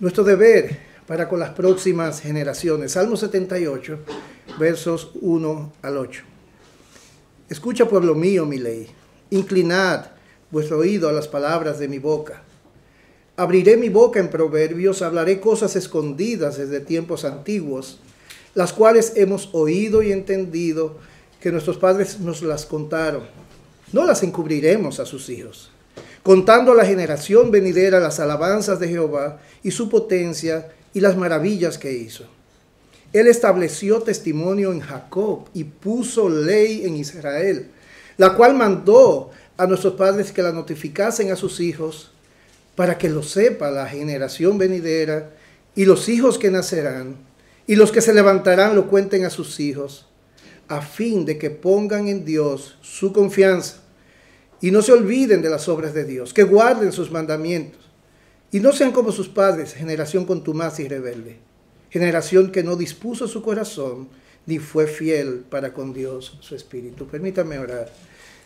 nuestro deber para con las próximas generaciones. Salmo 78, versos 1 al 8. Escucha, pueblo mío, mi ley. Inclinad vuestro oído a las palabras de mi boca. Abriré mi boca en proverbios, hablaré cosas escondidas desde tiempos antiguos, las cuales hemos oído y entendido, que nuestros padres nos las contaron. No las encubriremos a sus hijos, contando a la generación venidera las alabanzas de Jehová y su potencia y las maravillas que hizo. Él estableció testimonio en Jacob y puso ley en Israel, la cual mandó a nuestros padres que la notificasen a sus hijos, para que lo sepa la generación venidera y los hijos que nacerán, y los que se levantarán lo cuenten a sus hijos, a fin de que pongan en Dios su confianza y no se olviden de las obras de Dios, que guarden sus mandamientos y no sean como sus padres, generación contumaz y rebelde, generación que no dispuso su corazón ni fue fiel para con Dios su espíritu. Permítame orar.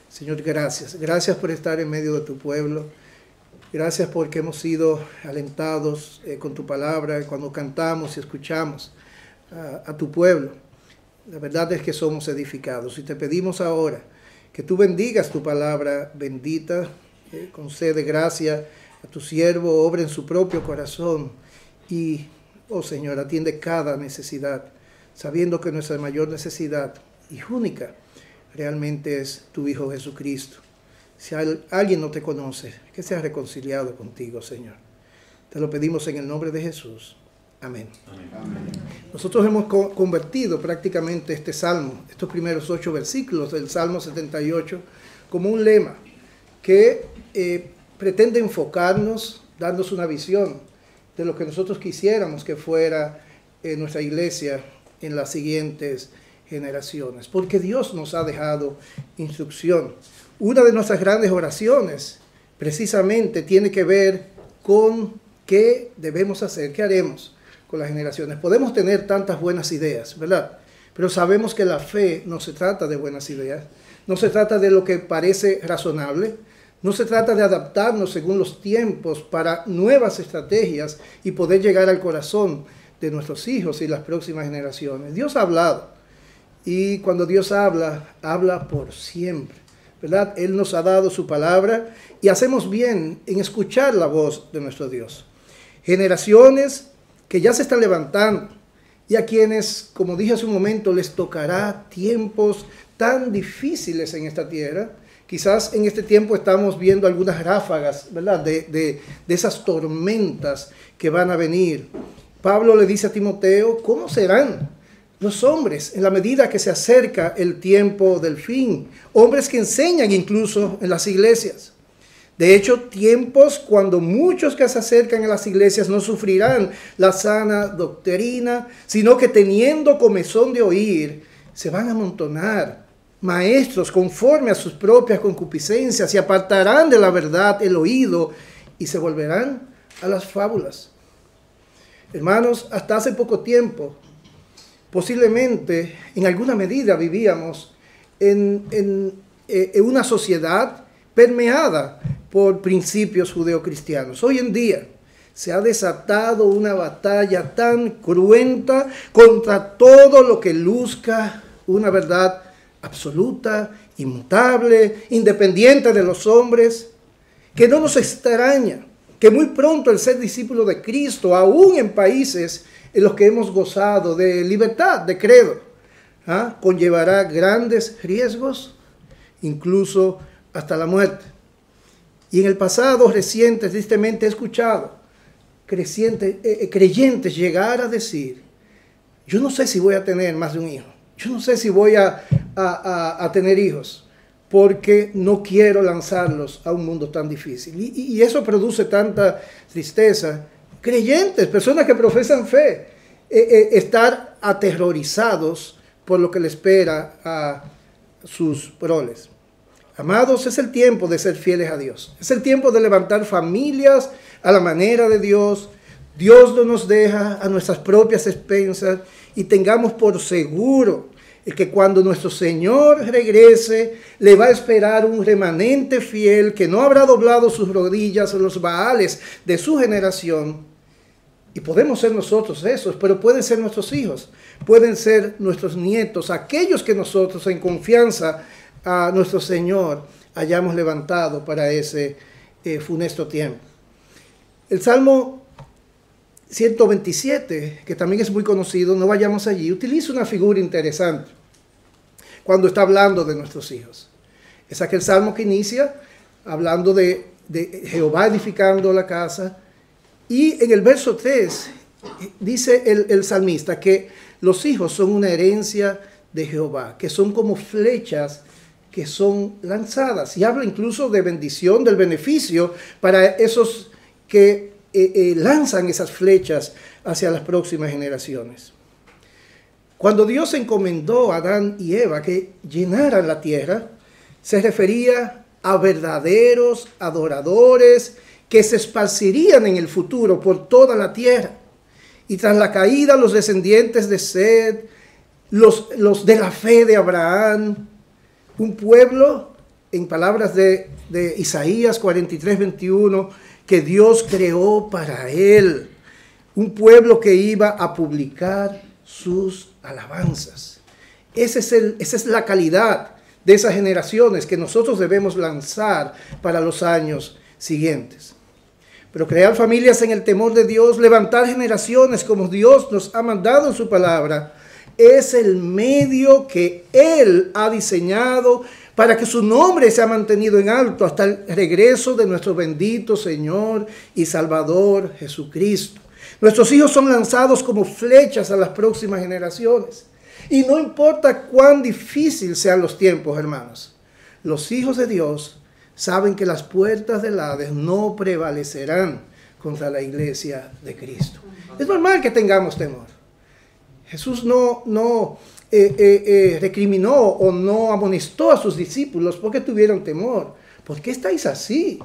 Señor, gracias. Gracias por estar en medio de tu pueblo. Gracias porque hemos sido alentados con tu palabra cuando cantamos y escuchamos a tu pueblo. La verdad es que somos edificados y te pedimos ahora que tú bendigas tu palabra bendita, concede gracia a tu siervo, obra en su propio corazón y, oh Señor, atiende cada necesidad, sabiendo que nuestra mayor necesidad y única realmente es tu Hijo Jesucristo. Si alguien no te conoce, que sea reconciliado contigo, Señor. Te lo pedimos en el nombre de Jesús. Amén. Amén. Nosotros hemos convertido prácticamente este salmo, estos primeros 8 versículos del Salmo 78, como un lema que pretende enfocarnos, dándonos una visión de lo que nosotros quisiéramos que fuera nuestra iglesia en las siguientes generaciones. Porque Dios nos ha dejado instrucción. Una de nuestras grandes oraciones precisamente tiene que ver con qué debemos hacer, qué haremos con las generaciones. Podemos tener tantas buenas ideas, ¿verdad? Pero sabemos que la fe no se trata de buenas ideas, no se trata de lo que parece razonable, no se trata de adaptarnos según los tiempos para nuevas estrategias y poder llegar al corazón de nuestros hijos y las próximas generaciones. Dios ha hablado y cuando Dios habla, habla por siempre, ¿verdad? Él nos ha dado su palabra y hacemos bien en escuchar la voz de nuestro Dios. Generaciones que ya se están levantando y a quienes, como dije hace un momento, les tocará tiempos tan difíciles en esta tierra. Quizás en este tiempo estamos viendo algunas ráfagas, ¿verdad? De esas tormentas que van a venir. Pablo le dice a Timoteo, ¿cómo serán los hombres en la medida que se acerca el tiempo del fin? Hombres que enseñan incluso en las iglesias. De hecho, tiempos cuando muchos que se acercan a las iglesias no sufrirán la sana doctrina, sino que teniendo comezón de oír, se van a amontonar maestros conforme a sus propias concupiscencias y apartarán de la verdad el oído y se volverán a las fábulas. Hermanos, hasta hace poco tiempo, posiblemente en alguna medida vivíamos en una sociedad permeada por principios judeocristianos. Hoy en día se ha desatado una batalla tan cruenta contra todo lo que luzca una verdad absoluta, inmutable, independiente de los hombres, que no nos extraña que muy pronto el ser discípulo de Cristo, aún en países en los que hemos gozado de libertad de credo, conllevará grandes riesgos, incluso hasta la muerte. Y en el pasado reciente, tristemente, he escuchado creyentes llegar a decir, yo no sé si voy a tener más de un hijo, yo no sé si voy a tener hijos, porque no quiero lanzarlos a un mundo tan difícil. Y eso produce tanta tristeza. Creyentes, personas que profesan fe, estar aterrorizados por lo que le espera a sus proles. Amados, es el tiempo de ser fieles a Dios. Es el tiempo de levantar familias a la manera de Dios. Dios no nos deja a nuestras propias expensas y tengamos por seguro que cuando nuestro Señor regrese, le va a esperar un remanente fiel que no habrá doblado sus rodillas a los baales de su generación Y podemos ser nosotros esos, pero pueden ser nuestros hijos, pueden ser nuestros nietos, aquellos que nosotros en confianza a nuestro Señor hayamos levantado para ese funesto tiempo. El Salmo 127, que también es muy conocido, no vayamos allí, utiliza una figura interesante cuando está hablando de nuestros hijos. Es aquel salmo que inicia hablando de Jehová edificando la casa, y en el verso 3 dice el salmista que los hijos son una herencia de Jehová, que son como flechas que son lanzadas, y habla incluso de bendición, del beneficio para esos que lanzan esas flechas hacia las próximas generaciones. Cuando Dios encomendó a Adán y Eva que llenaran la tierra, se refería a verdaderos adoradores que se esparcirían en el futuro por toda la tierra. Y tras la caída, los descendientes de Sed, los de la fe de Abraham, un pueblo, en palabras de Isaías 43:21, que Dios creó para él, un pueblo que iba a publicar sus alabanzas. Esa es la calidad de esas generaciones que nosotros debemos lanzar para los años siguientes. Pero crear familias en el temor de Dios, levantar generaciones como Dios nos ha mandado en su palabra, es el medio que Él ha diseñado para que su nombre sea mantenido en alto hasta el regreso de nuestro bendito Señor y Salvador Jesucristo. Nuestros hijos son lanzados como flechas a las próximas generaciones. Y no importa cuán difícil sean los tiempos, hermanos, los hijos de Dios saben que las puertas del Hades no prevalecerán contra la iglesia de Cristo. Es normal que tengamos temor. Jesús no recriminó o no amonestó a sus discípulos porque tuvieron temor. ¿Por qué estáis así?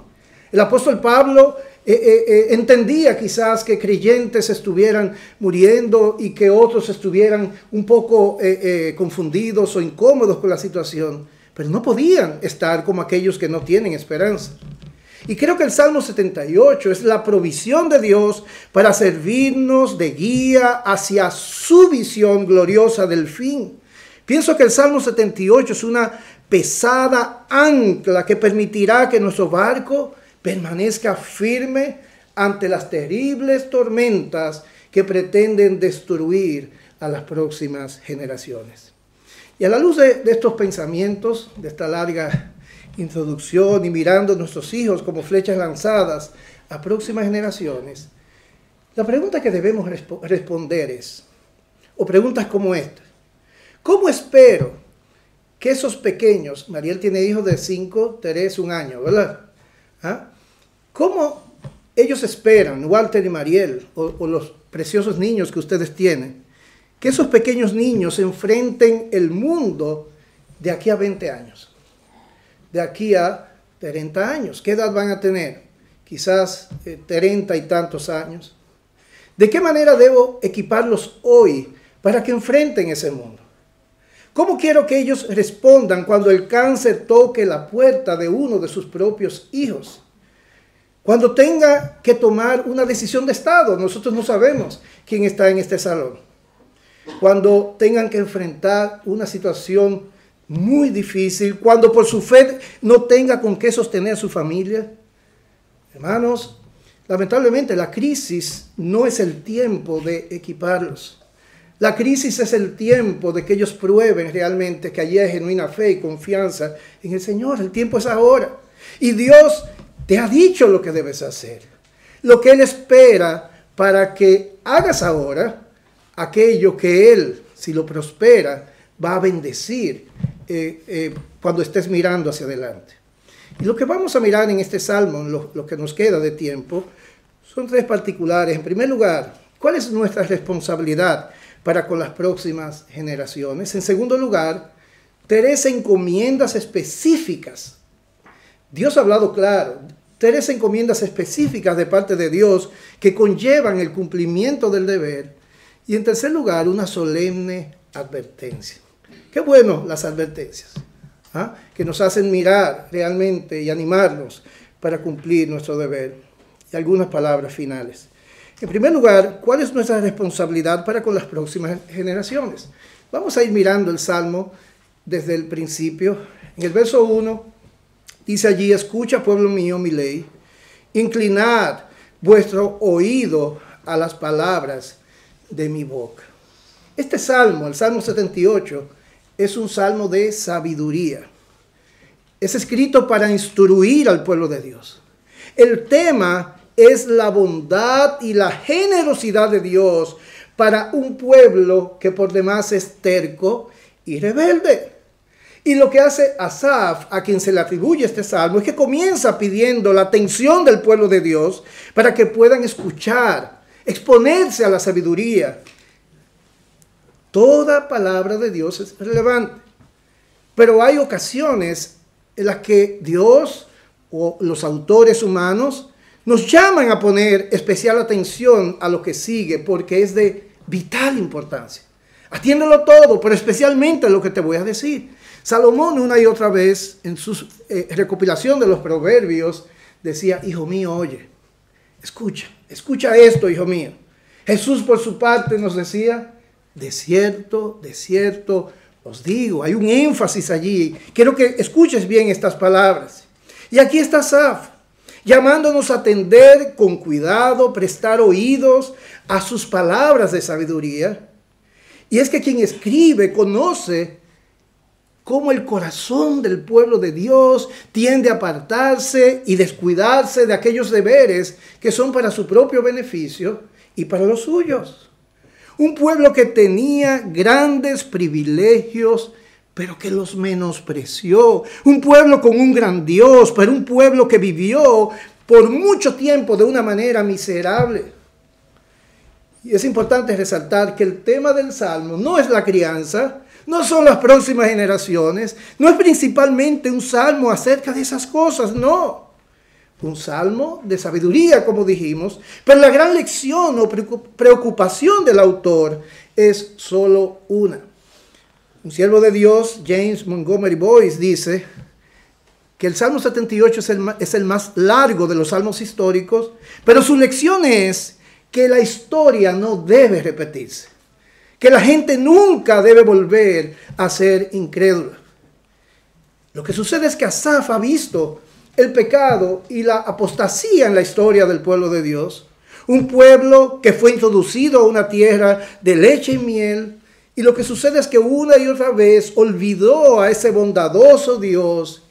El apóstol Pablo entendía quizás que creyentes estuvieran muriendo y que otros estuvieran un poco confundidos o incómodos con la situación, pero no podían estar como aquellos que no tienen esperanza. Y creo que el Salmo 78 es la provisión de Dios para servirnos de guía hacia su visión gloriosa del fin. Pienso que el Salmo 78 es una pesada ancla que permitirá que nuestro barco permanezca firme ante las terribles tormentas que pretenden destruir a las próximas generaciones. Y a la luz de estos pensamientos, de esta larga introducción y mirando a nuestros hijos como flechas lanzadas a próximas generaciones, la pregunta que debemos responder es, o preguntas como esta: ¿cómo espero que esos pequeños, Mariel tiene hijos de 5, Teresa 1 año, ¿verdad? ¿Cómo ellos esperan, Walter y Mariel, o los preciosos niños que ustedes tienen, que esos pequeños niños enfrenten el mundo de aquí a 20 años? De aquí a 30 años. ¿Qué edad van a tener? Quizás 30 y tantos años. ¿De qué manera debo equiparlos hoy para que enfrenten ese mundo? ¿Cómo quiero que ellos respondan cuando el cáncer toque la puerta de uno de sus propios hijos? Cuando tenga que tomar una decisión de Estado, nosotros no sabemos quién está en este salón. Cuando tengan que enfrentar una situación muy difícil, cuando por su fe no tenga con qué sostener su familia. Hermanos, lamentablemente la crisis no es el tiempo de equiparlos. La crisis es el tiempo de que ellos prueben realmente que allí hay genuina fe y confianza en el Señor. El tiempo es ahora. Y Dios te ha dicho lo que debes hacer. Lo que Él espera para que hagas ahora aquello que Él, si lo prospera, va a bendecir cuando estés mirando hacia adelante. Y lo que vamos a mirar en este salmo, lo que nos queda de tiempo, son 3 particulares. En primer lugar, ¿cuál es nuestra responsabilidad para con las próximas generaciones? En segundo lugar, 3 encomiendas específicas. Dios ha hablado claro. 3 encomiendas específicas de parte de Dios que conllevan el cumplimiento del deber. Y en tercer lugar, una solemne advertencia. Qué bueno las advertencias, que nos hacen mirar realmente y animarnos para cumplir nuestro deber. Y algunas palabras finales. En primer lugar, ¿cuál es nuestra responsabilidad para con las próximas generaciones? Vamos a ir mirando el Salmo desde el principio. En el verso 1 dice allí: escucha, pueblo mío, mi ley, inclinad vuestro oído a las palabras de mi boca. Este salmo, el Salmo 78, es un salmo de sabiduría. Es escrito para instruir al pueblo de Dios. El tema es la bondad y la generosidad de Dios para un pueblo que por demás es terco y rebelde. Y lo que hace Asaf, a quien se le atribuye este salmo, es que comienza pidiendo la atención del pueblo de Dios para que puedan escuchar, exponerse a la sabiduría. Toda palabra de Dios es relevante, pero hay ocasiones en las que Dios o los autores humanos nos llaman a poner especial atención a lo que sigue, porque es de vital importancia. Atiéndelo todo, pero especialmente a lo que te voy a decir. Salomón una y otra vez en su recopilación de los proverbios decía: hijo mío, oye, escucha esto, hijo mío. Jesús por su parte nos decía: de cierto os digo. Hay un énfasis allí. Quiero que escuches bien estas palabras. Y aquí está Asaf, llamándonos a atender con cuidado, prestar oídos a sus palabras de sabiduría. Y es que quien escribe conoce cómo el corazón del pueblo de Dios tiende a apartarse y descuidarse de aquellos deberes que son para su propio beneficio y para los suyos. Un pueblo que tenía grandes privilegios, pero que los menospreció. Un pueblo con un gran Dios, pero un pueblo que vivió por mucho tiempo de una manera miserable. Y es importante resaltar que el tema del Salmo no es la crianza, no son las próximas generaciones, no es principalmente un salmo acerca de esas cosas, no. Un salmo de sabiduría, como dijimos, pero la gran lección o preocupación del autor es solo una. Un siervo de Dios, James Montgomery Boyce, dice que el Salmo 78 es el más largo de los salmos históricos, pero su lección es que la historia no debe repetirse, que la gente nunca debe volver a ser incrédula. Lo que sucede es que Asaf ha visto el pecado y la apostasía en la historia del pueblo de Dios, un pueblo que fue introducido a una tierra de leche y miel, y lo que sucede es que una y otra vez olvidó a ese bondadoso Dios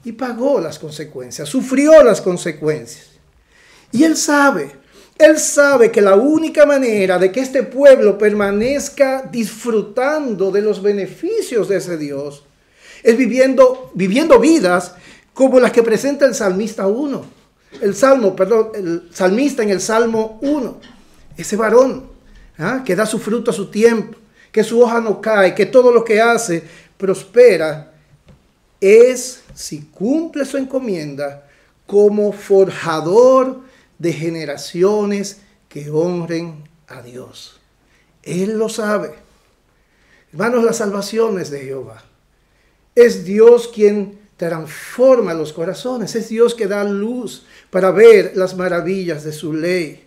y pagó las consecuencias, sufrió las consecuencias. Y él sabe que la única manera de que este pueblo permanezca disfrutando de los beneficios de ese Dios es viviendo vidas como las que presenta el salmista 1. El salmista en el Salmo 1. Ese varón que da su fruto a su tiempo, que su hoja no cae, que todo lo que hace prospera, es, si cumple su encomienda, como forjador de generaciones que honren a Dios. Él lo sabe. Hermanos, la salvación es de Jehová. Es Dios quien transforma los corazones. Es Dios que da luz para ver las maravillas de su ley.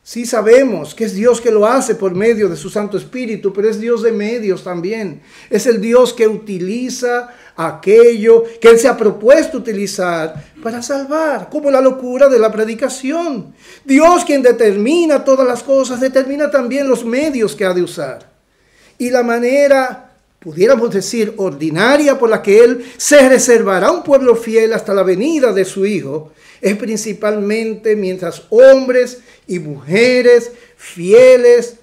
Sí sabemos que es Dios que lo hace por medio de su Santo Espíritu, pero es Dios de medios también. Es el Dios que utiliza aquello que Él se ha propuesto utilizar para salvar, como la locura de la predicación. Dios, quien determina todas las cosas, determina también los medios que ha de usar. Y la manera, pudiéramos decir, ordinaria por la que Él se reservará a un pueblo fiel hasta la venida de su Hijo, es principalmente mientras hombres y mujeres fieles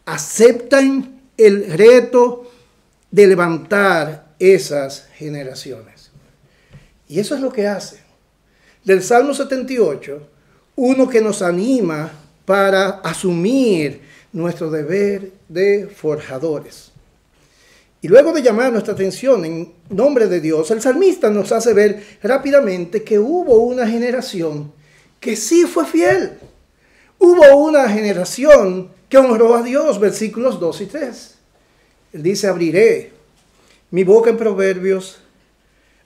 aceptan el reto de levantar esas generaciones. Y eso es lo que hace del Salmo 78, uno que nos anima para asumir nuestro deber de forjadores. Y luego de llamar nuestra atención en nombre de Dios, el salmista nos hace ver rápidamente que hubo una generación que sí fue fiel. Hubo una generación que honró a Dios, versículos 2 y 3. Él dice: abriré mi boca en proverbios,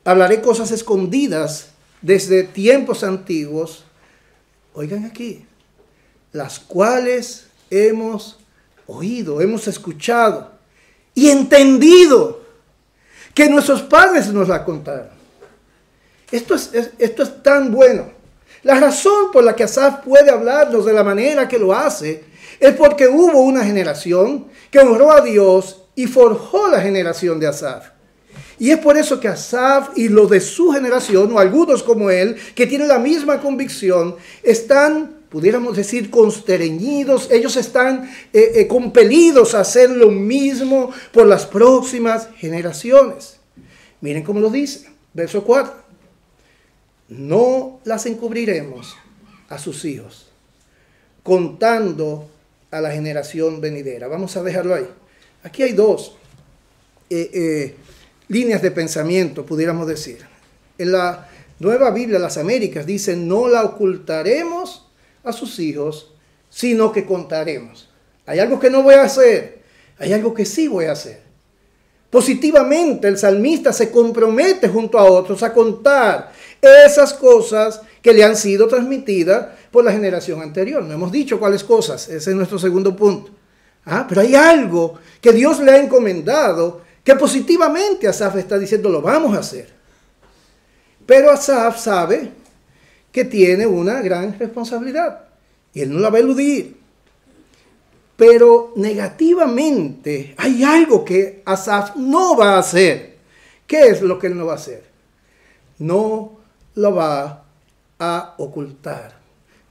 hablaré cosas escondidas desde tiempos antiguos. Oigan aquí, las cuales hemos oído, hemos escuchado y entendido que nuestros padres nos la contaron. Esto es tan bueno. La razón por la que Asaf puede hablarnos de la manera que lo hace es porque hubo una generación que honró a Dios y forjó la generación de Asaf. Y es por eso que Asaf y los de su generación, o algunos como él, que tienen la misma convicción, están, pudiéramos decir, constreñidos. Ellos están compelidos a hacer lo mismo por las próximas generaciones. Miren cómo lo dice, verso 4. No las encubriremos a sus hijos, contando a la generación venidera. Vamos a dejarlo ahí. Aquí hay dos líneas de pensamiento, pudiéramos decir. En la Nueva Biblia, las Américas, dice, no la ocultaremos a sus hijos, sino que contaremos. Hay algo que no voy a hacer, hay algo que sí voy a hacer. Positivamente, el salmista se compromete junto a otros a contar esas cosas que le han sido transmitidas por la generación anterior. No hemos dicho cuáles cosas, ese es nuestro segundo punto. Pero hay algo que Dios le ha encomendado que positivamente Asaf está diciendo, lo vamos a hacer. Pero Asaf sabe que tiene una gran responsabilidad y él no la va a eludir. Pero negativamente hay algo que Asaf no va a hacer. ¿Qué es lo que él no va a hacer? No lo va a ocultar.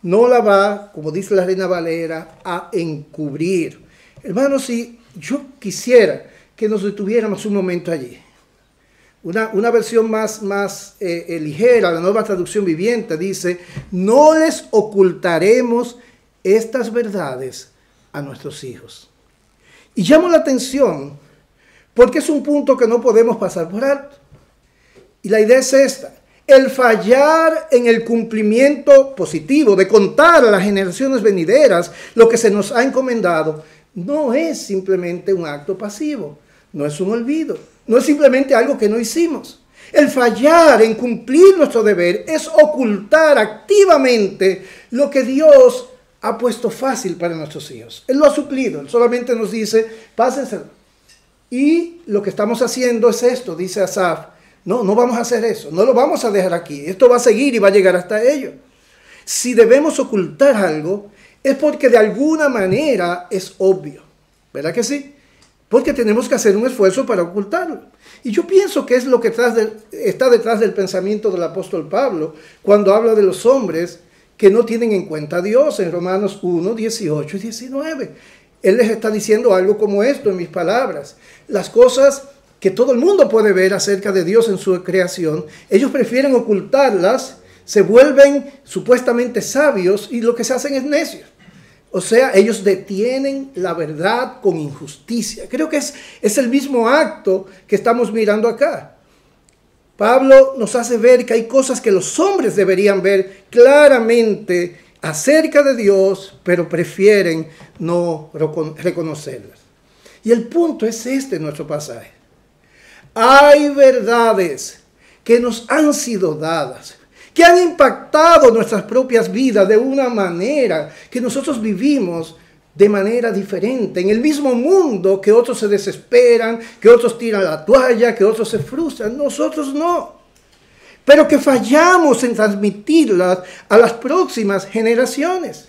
No la va, como dice la Reina Valera, a encubrir. Hermanos, si yo quisiera que nos detuviéramos un momento allí. Una versión más ligera, la Nueva Traducción Viviente, dice, no les ocultaremos estas verdades a nuestros hijos. Y llamo la atención porque es un punto que no podemos pasar por alto. Y la idea es esta. El fallar en el cumplimiento positivo de contar a las generaciones venideras lo que se nos ha encomendado no es simplemente un acto pasivo, no es un olvido, no es simplemente algo que no hicimos. El fallar en cumplir nuestro deber es ocultar activamente lo que Dios ha puesto fácil para nuestros hijos. Él lo ha suplido, Él solamente nos dice, pásenselo. Y lo que estamos haciendo es esto, dice Asaf. No vamos a hacer eso, no lo vamos a dejar aquí. Esto va a seguir y va a llegar hasta ello. Si debemos ocultar algo, es porque de alguna manera es obvio. ¿Verdad que sí? Porque tenemos que hacer un esfuerzo para ocultarlo. Y yo pienso que es lo que está detrás del pensamiento del apóstol Pablo cuando habla de los hombres que no tienen en cuenta a Dios en Romanos 1, 18 y 19. Él les está diciendo algo como esto en mis palabras. Las cosas que todo el mundo puede ver acerca de Dios en su creación, ellos prefieren ocultarlas, se vuelven supuestamente sabios y lo que se hacen es necios. O sea, ellos detienen la verdad con injusticia. Creo que es el mismo acto que estamos mirando acá. Pablo nos hace ver que hay cosas que los hombres deberían ver claramente acerca de Dios, pero prefieren no reconocerlas. Y el punto es este en nuestro pasaje. Hay verdades que nos han sido dadas, que han impactado nuestras propias vidas de una manera que nosotros vivimos de manera diferente, en el mismo mundo que otros se desesperan, que otros tiran la toalla, que otros se frustran. Nosotros no. Pero que fallamos en transmitirlas a las próximas generaciones.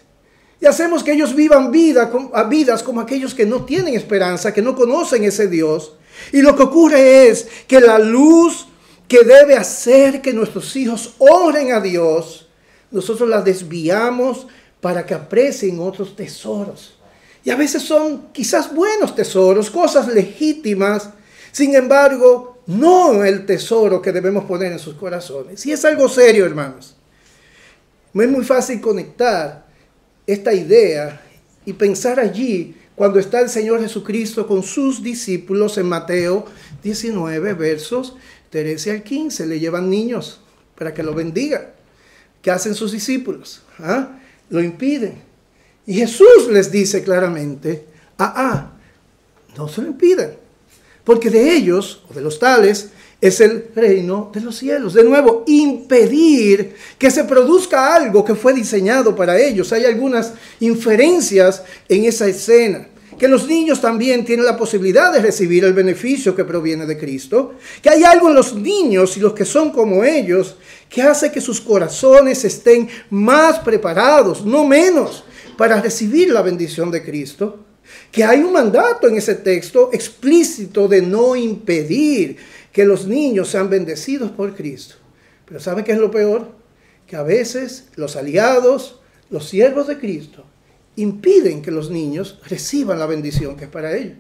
Y hacemos que ellos vivan vidas como aquellos que no tienen esperanza, que no conocen ese Dios. Y lo que ocurre es que la luz que debe hacer que nuestros hijos honren a Dios, nosotros la desviamos para que aprecien otros tesoros. Y a veces son quizás buenos tesoros, cosas legítimas, sin embargo, no el tesoro que debemos poner en sus corazones. Y es algo serio, hermanos. No es muy fácil conectar esta idea y pensar allí cuando está el Señor Jesucristo con sus discípulos en Mateo 19, versos 13 al 15. Le llevan niños para que lo bendigan. ¿Qué hacen sus discípulos? Lo impiden. Y Jesús les dice claramente, no se lo impidan. Porque de ellos, o de los tales, es el reino de los cielos. De nuevo, impedir que se produzca algo que fue diseñado para ellos. Hay algunas inferencias en esa escena. Que los niños también tienen la posibilidad de recibir el beneficio que proviene de Cristo. Que hay algo en los niños y los que son como ellos que hace que sus corazones estén más preparados, no menos, para recibir la bendición de Cristo. Que hay un mandato en ese texto explícito de no impedir que los niños sean bendecidos por Cristo. Pero ¿saben qué es lo peor? Que a veces los aliados, los siervos de Cristo, impiden que los niños reciban la bendición que es para ellos.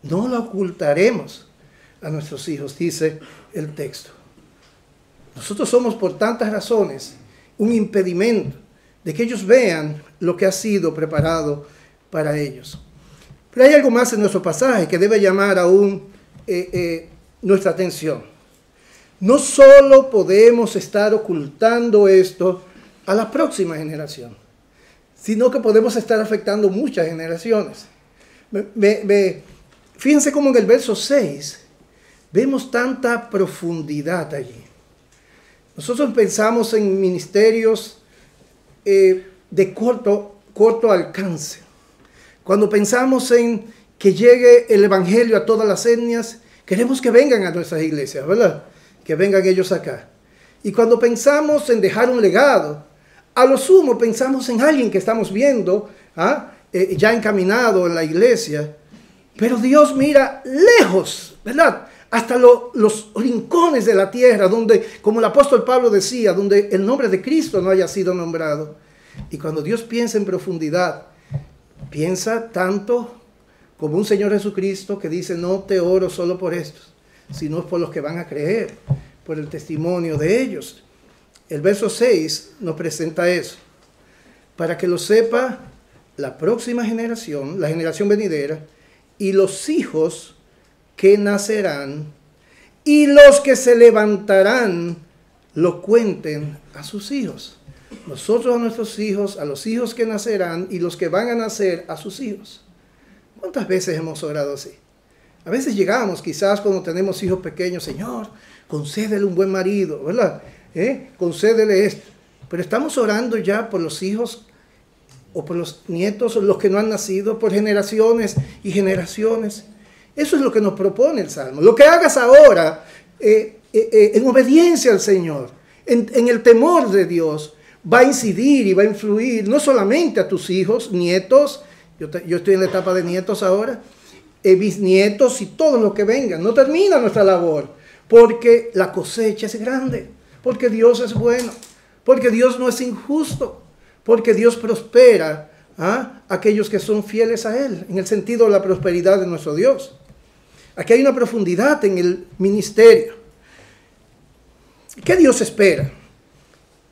No la ocultaremos a nuestros hijos, dice el texto. Nosotros somos por tantas razones un impedimento de que ellos vean lo que ha sido preparado para ellos. Pero hay algo más en nuestro pasaje que debe llamar aún nuestra atención. No solo podemos estar ocultando esto a la próxima generación, sino que podemos estar afectando muchas generaciones. Fíjense cómo en el verso 6 vemos tanta profundidad allí. Nosotros pensamos en ministerios de corto alcance. Cuando pensamos en que llegue el evangelio a todas las etnias, queremos que vengan a nuestras iglesias, ¿verdad? Que vengan ellos acá. Y cuando pensamos en dejar un legado, a lo sumo pensamos en alguien que estamos viendo ya encaminado en la iglesia. Pero Dios mira lejos, ¿verdad? Hasta los rincones de la tierra, donde, como el apóstol Pablo decía, donde el nombre de Cristo no haya sido nombrado. Y cuando Dios piensa en profundidad, piensa tanto como un Señor Jesucristo que dice, no te oro solo por estos, sino por los que van a creer, por el testimonio de ellos. El verso 6 nos presenta eso. Para que lo sepa la próxima generación, la generación venidera, y los hijos que nacerán, y los que se levantarán, lo cuenten a sus hijos. Nosotros a nuestros hijos, a los hijos que nacerán, y los que van a nacer a sus hijos. ¿Cuántas veces hemos orado así? A veces llegamos, quizás cuando tenemos hijos pequeños, Señor, concédele un buen marido, ¿verdad? Concédele esto. Pero estamos orando ya por los hijos o por los nietos o los que no han nacido, por generaciones y generaciones. Eso es lo que nos propone el Salmo. Lo que hagas ahora en obediencia al Señor, en el temor de Dios, va a incidir y va a influir no solamente a tus hijos, nietos, yo estoy en la etapa de nietos ahora, bisnietos y todos los que vengan. No termina nuestra labor, porque la cosecha es grande, porque Dios es bueno, porque Dios no es injusto, porque Dios prospera a aquellos que son fieles a Él, en el sentido de la prosperidad de nuestro Dios. Aquí hay una profundidad en el ministerio. ¿Qué Dios espera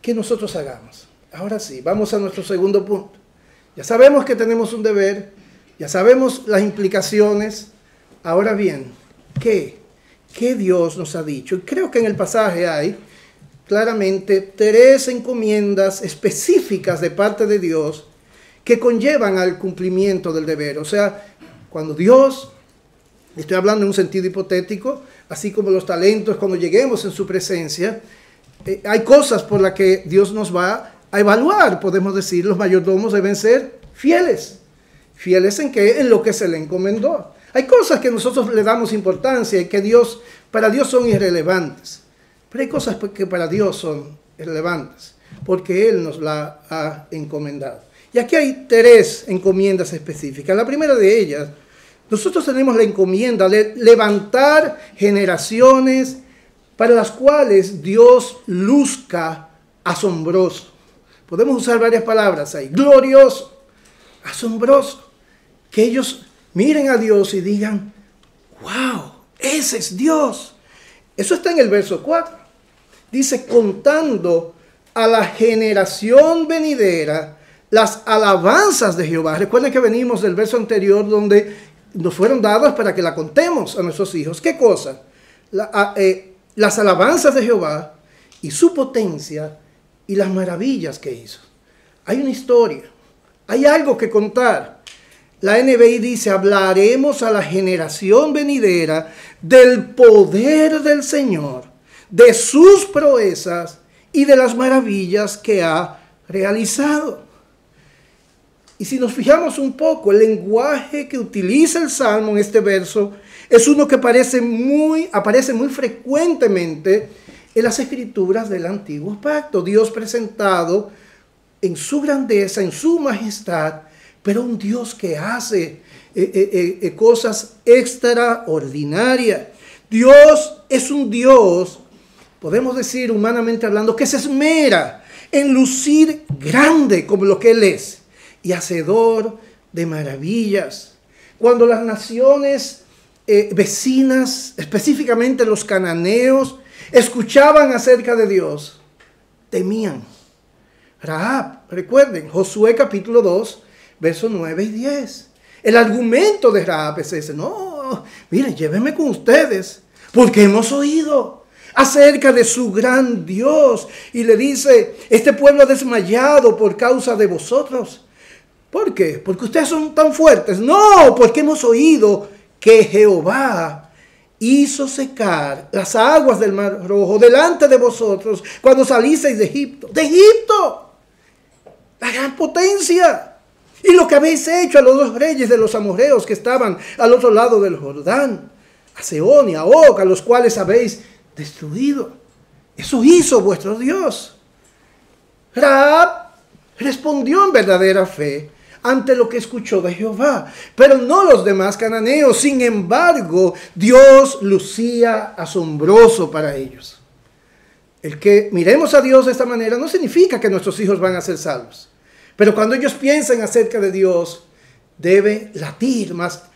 que nosotros hagamos? Ahora sí, vamos a nuestro segundo punto. Ya sabemos que tenemos un deber, ya sabemos las implicaciones. Ahora bien, ¿qué Dios nos ha dicho? Creo que en el pasaje hay claramente 3 encomiendas específicas de parte de Dios que conllevan al cumplimiento del deber. O sea, cuando Dios, estoy hablando en un sentido hipotético, así como los talentos, cuando lleguemos en su presencia, hay cosas por las que Dios nos va a evaluar. Podemos decir, los mayordomos deben ser fieles. ¿Fieles en qué? En lo que se le encomendó. Hay cosas que nosotros le damos importancia y que para Dios son irrelevantes. Pero hay cosas que para Dios son relevantes, porque Él nos la ha encomendado. Y aquí hay 3 encomiendas específicas. La primera de ellas, nosotros tenemos la encomienda de levantar generaciones para las cuales Dios luzca asombroso. Podemos usar varias palabras ahí. Glorioso, asombroso. Que ellos miren a Dios y digan, wow, ese es Dios. Eso está en el verso 4. Dice, contando a la generación venidera las alabanzas de Jehová. Recuerden que venimos del verso anterior donde nos fueron dadas para que la contemos a nuestros hijos. ¿Qué cosa? Las alabanzas de Jehová y su potencia y las maravillas que hizo. Hay una historia, hay algo que contar. La NBI dice, hablaremos a la generación venidera del poder del Señor, de sus proezas y de las maravillas que ha realizado. Y si nos fijamos un poco, el lenguaje que utiliza el Salmo en este verso es uno que aparece muy frecuentemente en las escrituras del Antiguo Pacto. Dios presentado en su grandeza, en su majestad, pero un Dios que hace cosas extraordinarias. Dios es un Dios, podemos decir humanamente hablando, que se esmera en lucir grande como lo que Él es y hacedor de maravillas. Cuando las naciones vecinas, específicamente los cananeos, escuchaban acerca de Dios, temían. Rahab, recuerden, Josué capítulo 2, versos 9 y 10. El argumento de Rahab es ese: no, miren, llévenme con ustedes, porque hemos oído acerca de su gran Dios. Y le dice, este pueblo ha desmayado por causa de vosotros. ¿Por qué? Porque ustedes son tan fuertes. No, porque hemos oído que Jehová hizo secar las aguas del Mar Rojo delante de vosotros cuando salisteis de Egipto. ¡De Egipto! La gran potencia. Y lo que habéis hecho a los dos reyes de los amorreos que estaban al otro lado del Jordán, a Sehón y a Og, a los cuales habéis destruido. Eso hizo vuestro Dios. Rahab respondió en verdadera fe ante lo que escuchó de Jehová, pero no los demás cananeos. Sin embargo, Dios lucía asombroso para ellos. El que miremos a Dios de esta manera no significa que nuestros hijos van a ser salvos, pero cuando ellos piensen acerca de Dios, debe latir más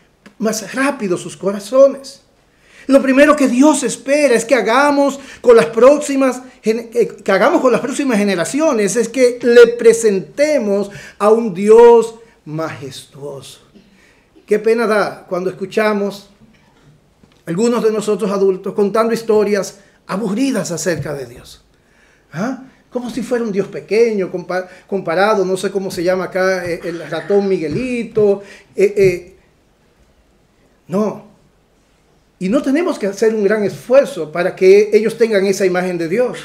rápido sus corazones. Lo primero que Dios espera es que hagamos con las próximas generaciones, es que le presentemos a un Dios majestuoso. Qué pena da cuando escuchamos algunos de nosotros adultos contando historias aburridas acerca de Dios. Como si fuera un Dios pequeño, comparado, no sé cómo se llama acá, el ratón Miguelito. No. Y no tenemos que hacer un gran esfuerzo para que ellos tengan esa imagen de Dios.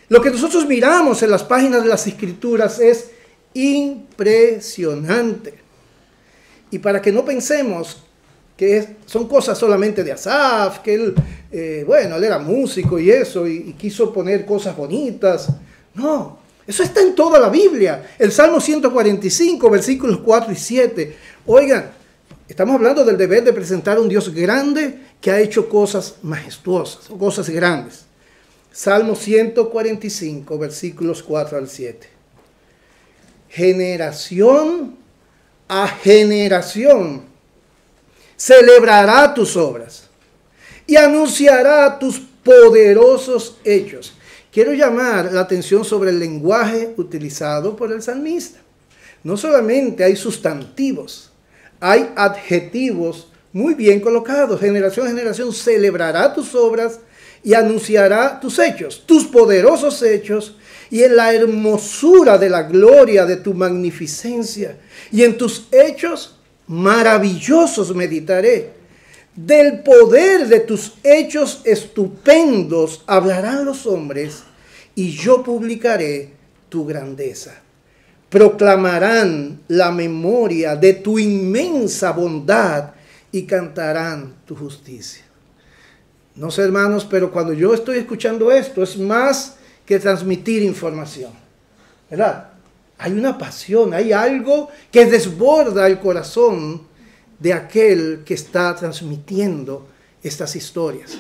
Lo que nosotros miramos en las páginas de las Escrituras es impresionante. Y para que no pensemos que son cosas solamente de Asaf, que él era músico y eso, y quiso poner cosas bonitas. No, eso está en toda la Biblia. El Salmo 145, versículos 4 y 7. Oigan, estamos hablando del deber de presentar a un Dios grande que ha hecho cosas majestuosas, cosas grandes. Salmo 145, versículos 4 al 7. Generación a generación celebrará tus obras y anunciará tus poderosos hechos. Quiero llamar la atención sobre el lenguaje utilizado por el salmista. No solamente hay sustantivos, hay adjetivos muy bien colocados. Generación a generación celebrará tus obras y anunciará tus hechos, tus poderosos hechos, y en la hermosura de la gloria de tu magnificencia. Y en tus hechos maravillosos meditaré. Del poder de tus hechos estupendos hablarán los hombres, y yo publicaré tu grandeza. Proclamarán la memoria de tu inmensa bondad y cantarán tu justicia. No sé, hermanos, pero cuando yo estoy escuchando esto, es más que transmitir información, ¿verdad? Hay una pasión, hay algo que desborda el corazón de aquel que está transmitiendo estas historias.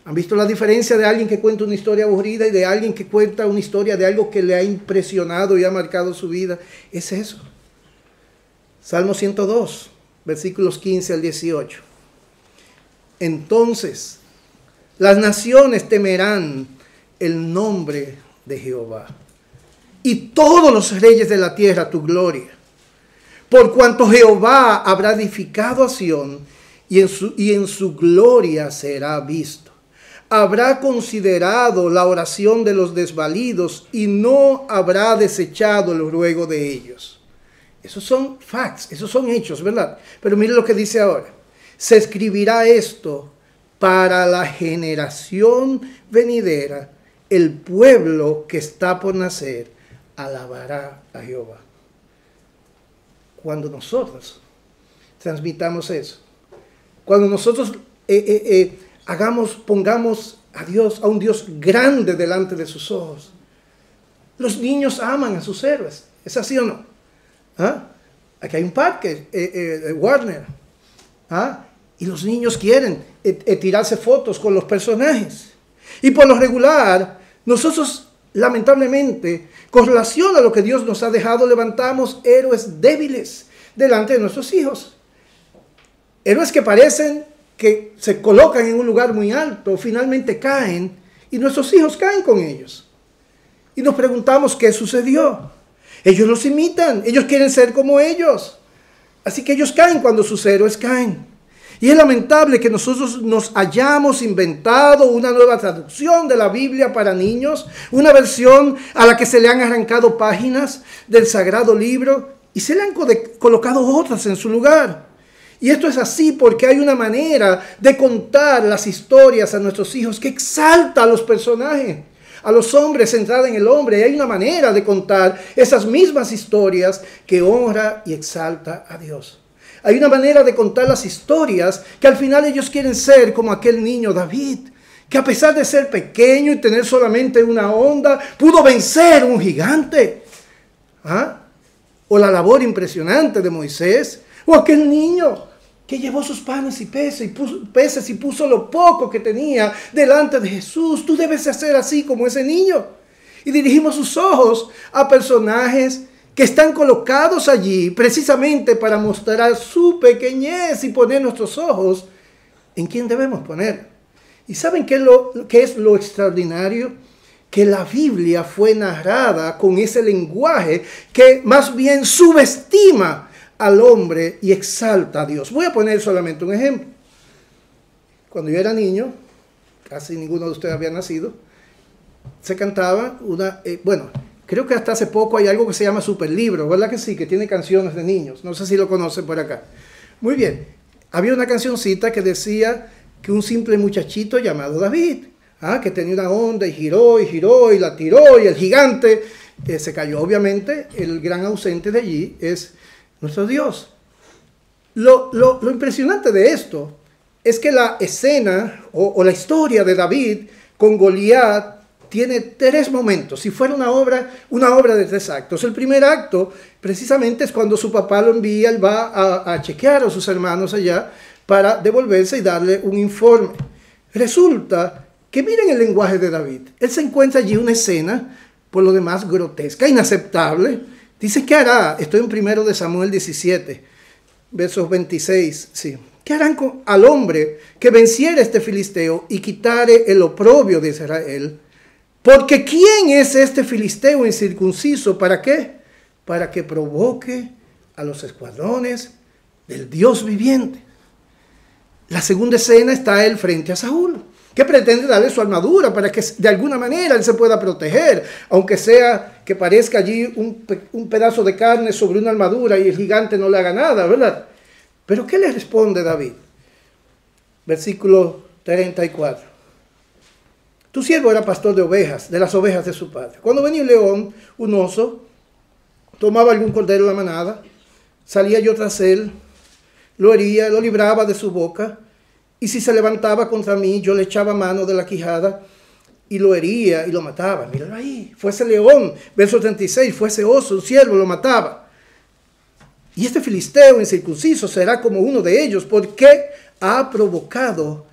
¿Han visto la diferencia de alguien que cuenta una historia aburrida y de alguien que cuenta una historia de algo que le ha impresionado y ha marcado su vida? Es eso. Salmo 102, versículos 15 al 18. Entonces, las naciones temerán el nombre de Jehová, y todos los reyes de la tierra tu gloria. Por cuanto Jehová habrá edificado a Sión, y en su gloria será visto. Habrá considerado la oración de los desvalidos, y no habrá desechado el ruego de ellos. Esos son facts, esos son hechos, ¿verdad? Pero mire lo que dice ahora. Se escribirá esto para la generación venidera. El pueblo que está por nacer alabará a Jehová. Cuando nosotros transmitamos eso, cuando nosotros pongamos a Dios, a un Dios grande delante de sus ojos, los niños aman a sus héroes. ¿Es así o no? ¿Ah? Aquí hay un parque, Warner. ¿Ah? Y los niños quieren tirarse fotos con los personajes. Y por lo regular, nosotros lamentablemente, con relación a lo que Dios nos ha dejado, levantamos héroes débiles delante de nuestros hijos. Héroes que parecen que se colocan en un lugar muy alto, finalmente caen y nuestros hijos caen con ellos. Y nos preguntamos qué sucedió. Ellos los imitan, ellos quieren ser como ellos. Así que ellos caen cuando sus héroes caen. Y es lamentable que nosotros nos hayamos inventado una nueva traducción de la Biblia para niños, una versión a la que se le han arrancado páginas del Sagrado Libro y se le han colocado otras en su lugar. Y esto es así porque hay una manera de contar las historias a nuestros hijos que exalta a los personajes, a los hombres centrada en el hombre. Y hay una manera de contar esas mismas historias que honra y exalta a Dios. Hay una manera de contar las historias que al final ellos quieren ser como aquel niño David, que a pesar de ser pequeño y tener solamente una onda, pudo vencer un gigante. ¿Ah? O la labor impresionante de Moisés, o aquel niño que llevó sus panes y peces y puso lo poco que tenía delante de Jesús. Tú debes hacer así como ese niño. Y dirigimos sus ojos a personajes que están colocados allí precisamente para mostrar su pequeñez y poner nuestros ojos en quién debemos poner. ¿Y saben qué es lo extraordinario? Que la Biblia fue narrada con ese lenguaje que más bien subestima al hombre y exalta a Dios. Voy a poner solamente un ejemplo. Cuando yo era niño, casi ninguno de ustedes había nacido, se cantaba creo que hasta hace poco hay algo que se llama Superlibro, ¿verdad que sí? Que tiene canciones de niños. No sé si lo conocen por acá. Muy bien. Había una cancioncita que decía que un simple muchachito llamado David, que tenía una onda y giró y la tiró y el gigante se cayó. Obviamente, el gran ausente de allí es nuestro Dios. Lo impresionante de esto es que la escena o la historia de David con Goliat tiene 3 momentos. Si fuera una obra de 3 actos. El primer acto, precisamente, es cuando su papá lo envía, él va a chequear a sus hermanos allá para devolverse y darle un informe. Resulta que miren el lenguaje de David. Él se encuentra allí una escena, por lo demás, grotesca, inaceptable. Dice, ¿qué hará? Estoy en 1 de Samuel 17, versos 26, sí. ¿Qué harán al hombre que venciere este filisteo y quitare el oprobio de Israel? Porque ¿quién es este filisteo incircunciso? ¿Para qué? Para que provoque a los escuadrones del Dios viviente. La segunda escena está él frente a Saúl, que pretende darle su armadura para que de alguna manera él se pueda proteger, aunque sea que parezca allí un pedazo de carne sobre una armadura y el gigante no le haga nada, ¿verdad? Pero ¿qué le responde David? Versículo 34. Tu siervo era pastor de ovejas, de las ovejas de su padre. Cuando venía un león, un oso, tomaba algún cordero de la manada, salía yo tras él, lo hería, lo libraba de su boca, y si se levantaba contra mí, yo le echaba mano de la quijada y lo hería y lo mataba. Míralo ahí, fue ese león, verso 36, fue ese oso, un siervo, lo mataba. Y este filisteo incircunciso será como uno de ellos, porque ha provocado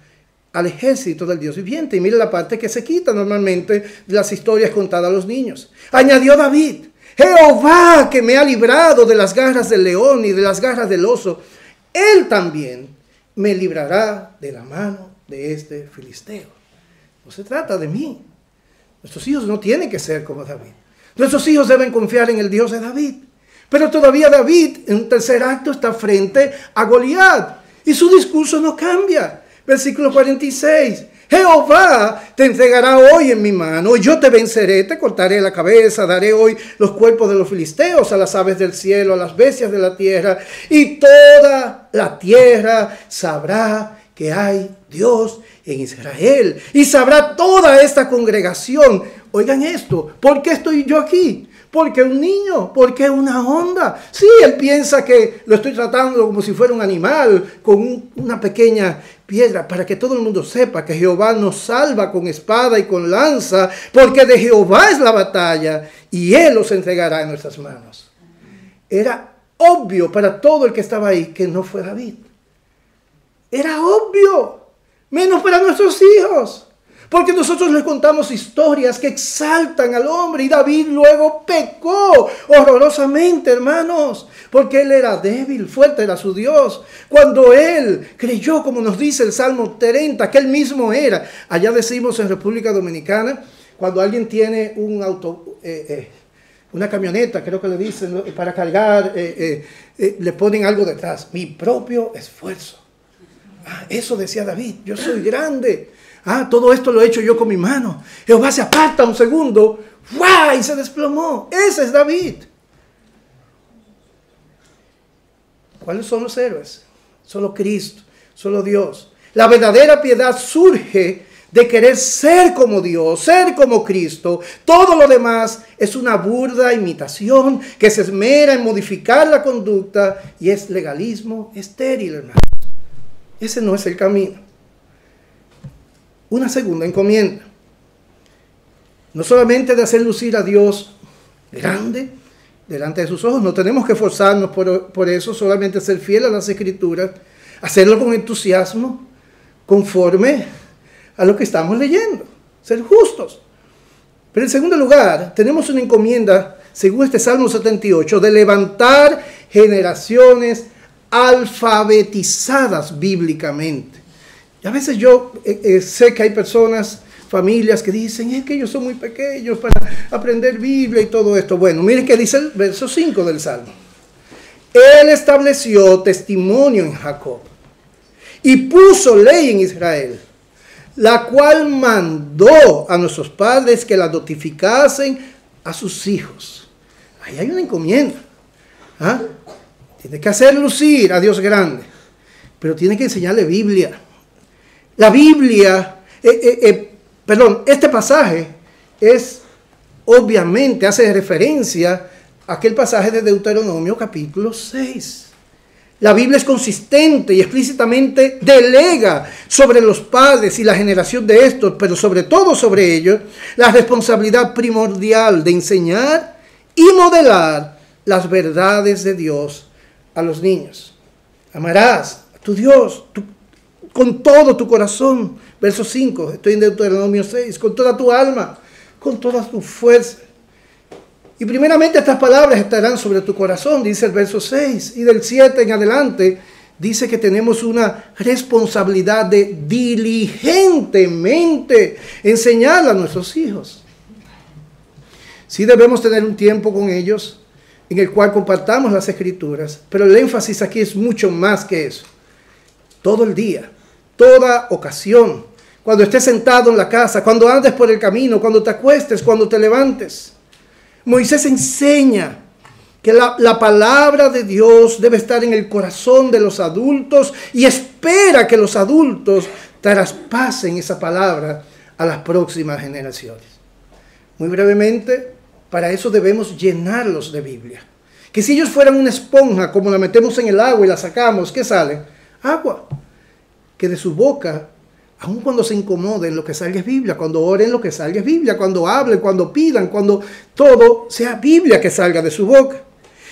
al ejército del Dios viviente. Y mire la parte que se quita normalmente de las historias contadas a los niños. Añadió David, Jehová que me ha librado de las garras del león y de las garras del oso, él también me librará de la mano de este filisteo. No se trata de mí. Nuestros hijos no tienen que ser como David. Nuestros hijos deben confiar en el Dios de David. Pero todavía David, en un tercer acto, está frente a Goliat. Y su discurso no cambia. Versículo 46. Jehová te entregará hoy en mi mano, yo te venceré, te cortaré la cabeza, daré hoy los cuerpos de los filisteos a las aves del cielo, a las bestias de la tierra, y toda la tierra sabrá que hay Dios en Israel, y sabrá toda esta congregación. Oigan esto, ¿por qué estoy yo aquí? Porque un niño, porque una onda. Sí, él piensa que lo estoy tratando como si fuera un animal, con una pequeña piedra, para que todo el mundo sepa que Jehová nos salva con espada y con lanza, porque de Jehová es la batalla, y Él los entregará en nuestras manos. Era obvio para todo el que estaba ahí que no fue David. Era obvio, menos para nuestros hijos. Porque nosotros les contamos historias que exaltan al hombre, y David luego pecó horrorosamente, hermanos, porque él era débil, fuerte era su Dios. Cuando él creyó, como nos dice el Salmo 30, que él mismo era. Allá decimos en República Dominicana, cuando alguien tiene un auto, una camioneta, creo que le dicen, para cargar, le ponen algo detrás. Mi propio esfuerzo. Eso decía David, yo soy grande. Todo esto lo he hecho yo con mi mano. Jehová se aparta un segundo, ¡guau! Y se desplomó. Ese es David. ¿Cuáles son los héroes? Solo Cristo, solo Dios. La verdadera piedad surge de querer ser como Dios, ser como Cristo. Todo lo demás es una burda imitación que se esmera en modificar la conducta y es legalismo estéril, hermano. Ese no es el camino. Una segunda encomienda. No solamente de hacer lucir a Dios grande delante de sus ojos, no tenemos que esforzarnos por eso, solamente ser fiel a las Escrituras, hacerlo con entusiasmo, conforme a lo que estamos leyendo, ser justos. Pero en segundo lugar, tenemos una encomienda, según este Salmo 78, de levantar generaciones alfabetizadas bíblicamente. Y a veces yo sé que hay personas, familias que dicen, es que ellos son muy pequeños para aprender Biblia y todo esto. Bueno, miren qué dice el verso 5 del Salmo. Él estableció testimonio en Jacob y puso ley en Israel, la cual mandó a nuestros padres que la notificasen a sus hijos. Ahí hay una encomienda. Tiene que hacer lucir a Dios grande, pero tiene que enseñarle Biblia. La Biblia, este pasaje obviamente hace referencia a aquel pasaje de Deuteronomio capítulo 6. La Biblia es consistente y explícitamente delega sobre los padres y la generación de estos, pero sobre todo sobre ellos, la responsabilidad primordial de enseñar y modelar las verdades de Dios a los niños. Amarás a tu Dios con todo tu corazón. Verso 5, estoy en Deuteronomio 6, con toda tu alma, con toda tu fuerza. Y primeramente estas palabras estarán sobre tu corazón, dice el verso 6. Y del 7 en adelante dice que tenemos una responsabilidad de diligentemente enseñar a nuestros hijos. Sí debemos tener un tiempo con ellos en el cual compartamos las Escrituras, pero el énfasis aquí es mucho más que eso. Todo el día, toda ocasión, cuando estés sentado en la casa, cuando andes por el camino, cuando te acuestes, cuando te levantes. Moisés enseña que la palabra de Dios debe estar en el corazón de los adultos y espera que los adultos traspasen esa palabra a las próximas generaciones. Muy brevemente, para eso debemos llenarlos de Biblia. Que si ellos fueran una esponja, como la metemos en el agua y la sacamos, ¿qué sale? Agua. Que de su boca, aun cuando se incomoden, lo que salga es Biblia. Cuando oren, lo que salga es Biblia. Cuando hablen, cuando pidan, cuando todo sea Biblia que salga de su boca.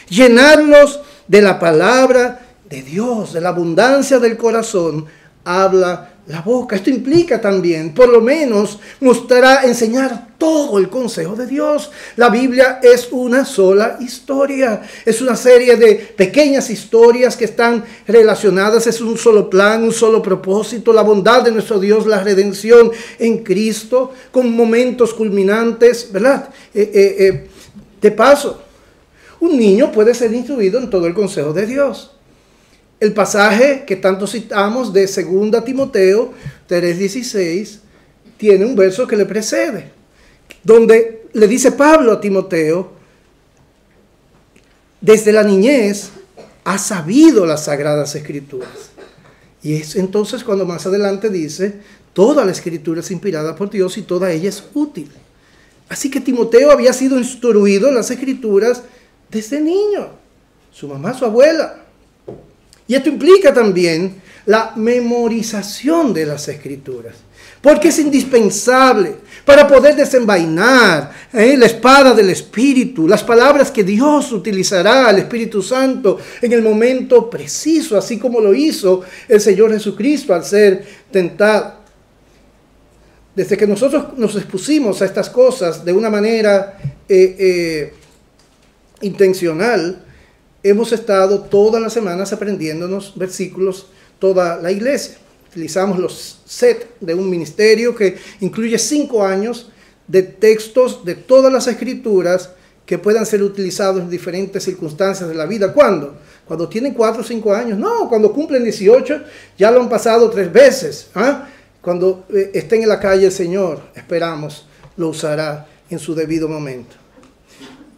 Llenarlos de la palabra de Dios, de la abundancia del corazón, habla la boca. Esto implica también, por lo menos, enseñar todo el consejo de Dios. La Biblia es una sola historia. Es una serie de pequeñas historias que están relacionadas. Es un solo plan, un solo propósito. La bondad de nuestro Dios, la redención en Cristo, con momentos culminantes, ¿verdad? De paso, un niño puede ser instruido en todo el consejo de Dios. El pasaje que tanto citamos de 2 Timoteo 3:16 tiene un verso que le precede, donde le dice Pablo a Timoteo, desde la niñez ha sabido las sagradas escrituras. Y es entonces cuando más adelante dice, toda la escritura es inspirada por Dios y toda ella es útil. Así que Timoteo había sido instruido en las escrituras desde niño, su mamá, su abuela. Y esto implica también la memorización de las escrituras, porque es indispensable para poder desenvainar la espada del Espíritu, las palabras que Dios utilizará al Espíritu Santo en el momento preciso, así como lo hizo el Señor Jesucristo al ser tentado. Desde que nosotros nos expusimos a estas cosas de una manera intencional, hemos estado todas las semanas aprendiéndonos versículos, toda la iglesia. Utilizamos los set de un ministerio que incluye 5 años de textos de todas las escrituras que puedan ser utilizados en diferentes circunstancias de la vida. ¿Cuándo? Cuando tienen 4 o 5 años. No, cuando cumplen 18 ya lo han pasado 3 veces. Cuando estén en la calle el Señor, esperamos, lo usará en su debido momento.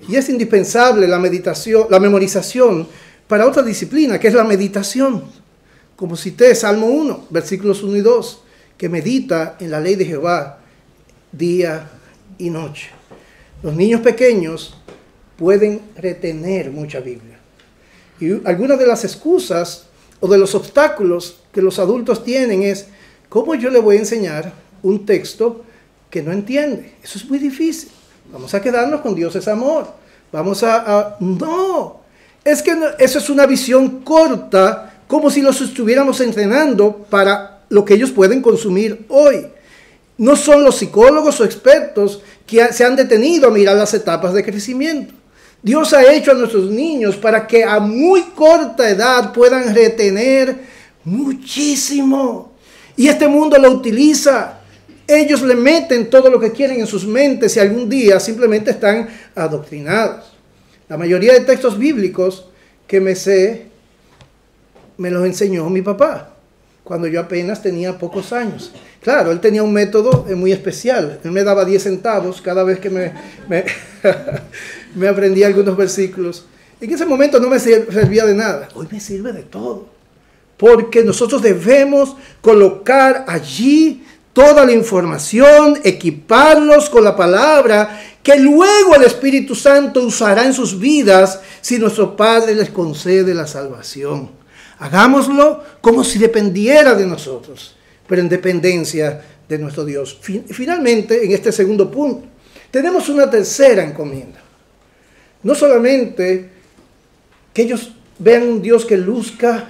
Y es indispensable la meditación, la memorización para otra disciplina, que es la meditación. Como cité, Salmo 1, versículos 1 y 2, que medita en la ley de Jehová día y noche. Los niños pequeños pueden retener mucha Biblia. Y algunas de las excusas o de los obstáculos que los adultos tienen es, ¿cómo yo le voy a enseñar un texto que no entiende? Eso es muy difícil. Vamos a quedarnos con Dios es amor. No, es que eso es una visión corta, como si los estuviéramos entrenando para lo que ellos pueden consumir hoy. No son los psicólogos o expertos que se han detenido a mirar las etapas de crecimiento. Dios ha hecho a nuestros niños para que a muy corta edad puedan retener muchísimo. Y este mundo lo utiliza. Ellos le meten todo lo que quieren en sus mentes y algún día simplemente están adoctrinados. La mayoría de textos bíblicos que me sé, me los enseñó mi papá, cuando yo apenas tenía pocos años. Claro, él tenía un método muy especial. Él me daba 10 centavos cada vez que me aprendía algunos versículos. En ese momento no me servía de nada. Hoy me sirve de todo. Porque nosotros debemos colocar allí toda la información, equiparlos con la palabra, que luego el Espíritu Santo usará en sus vidas si nuestro Padre les concede la salvación. Hagámoslo como si dependiera de nosotros, pero en dependencia de nuestro Dios. Finalmente, en este segundo punto, tenemos una tercera encomienda. No solamente que ellos vean un Dios que luzca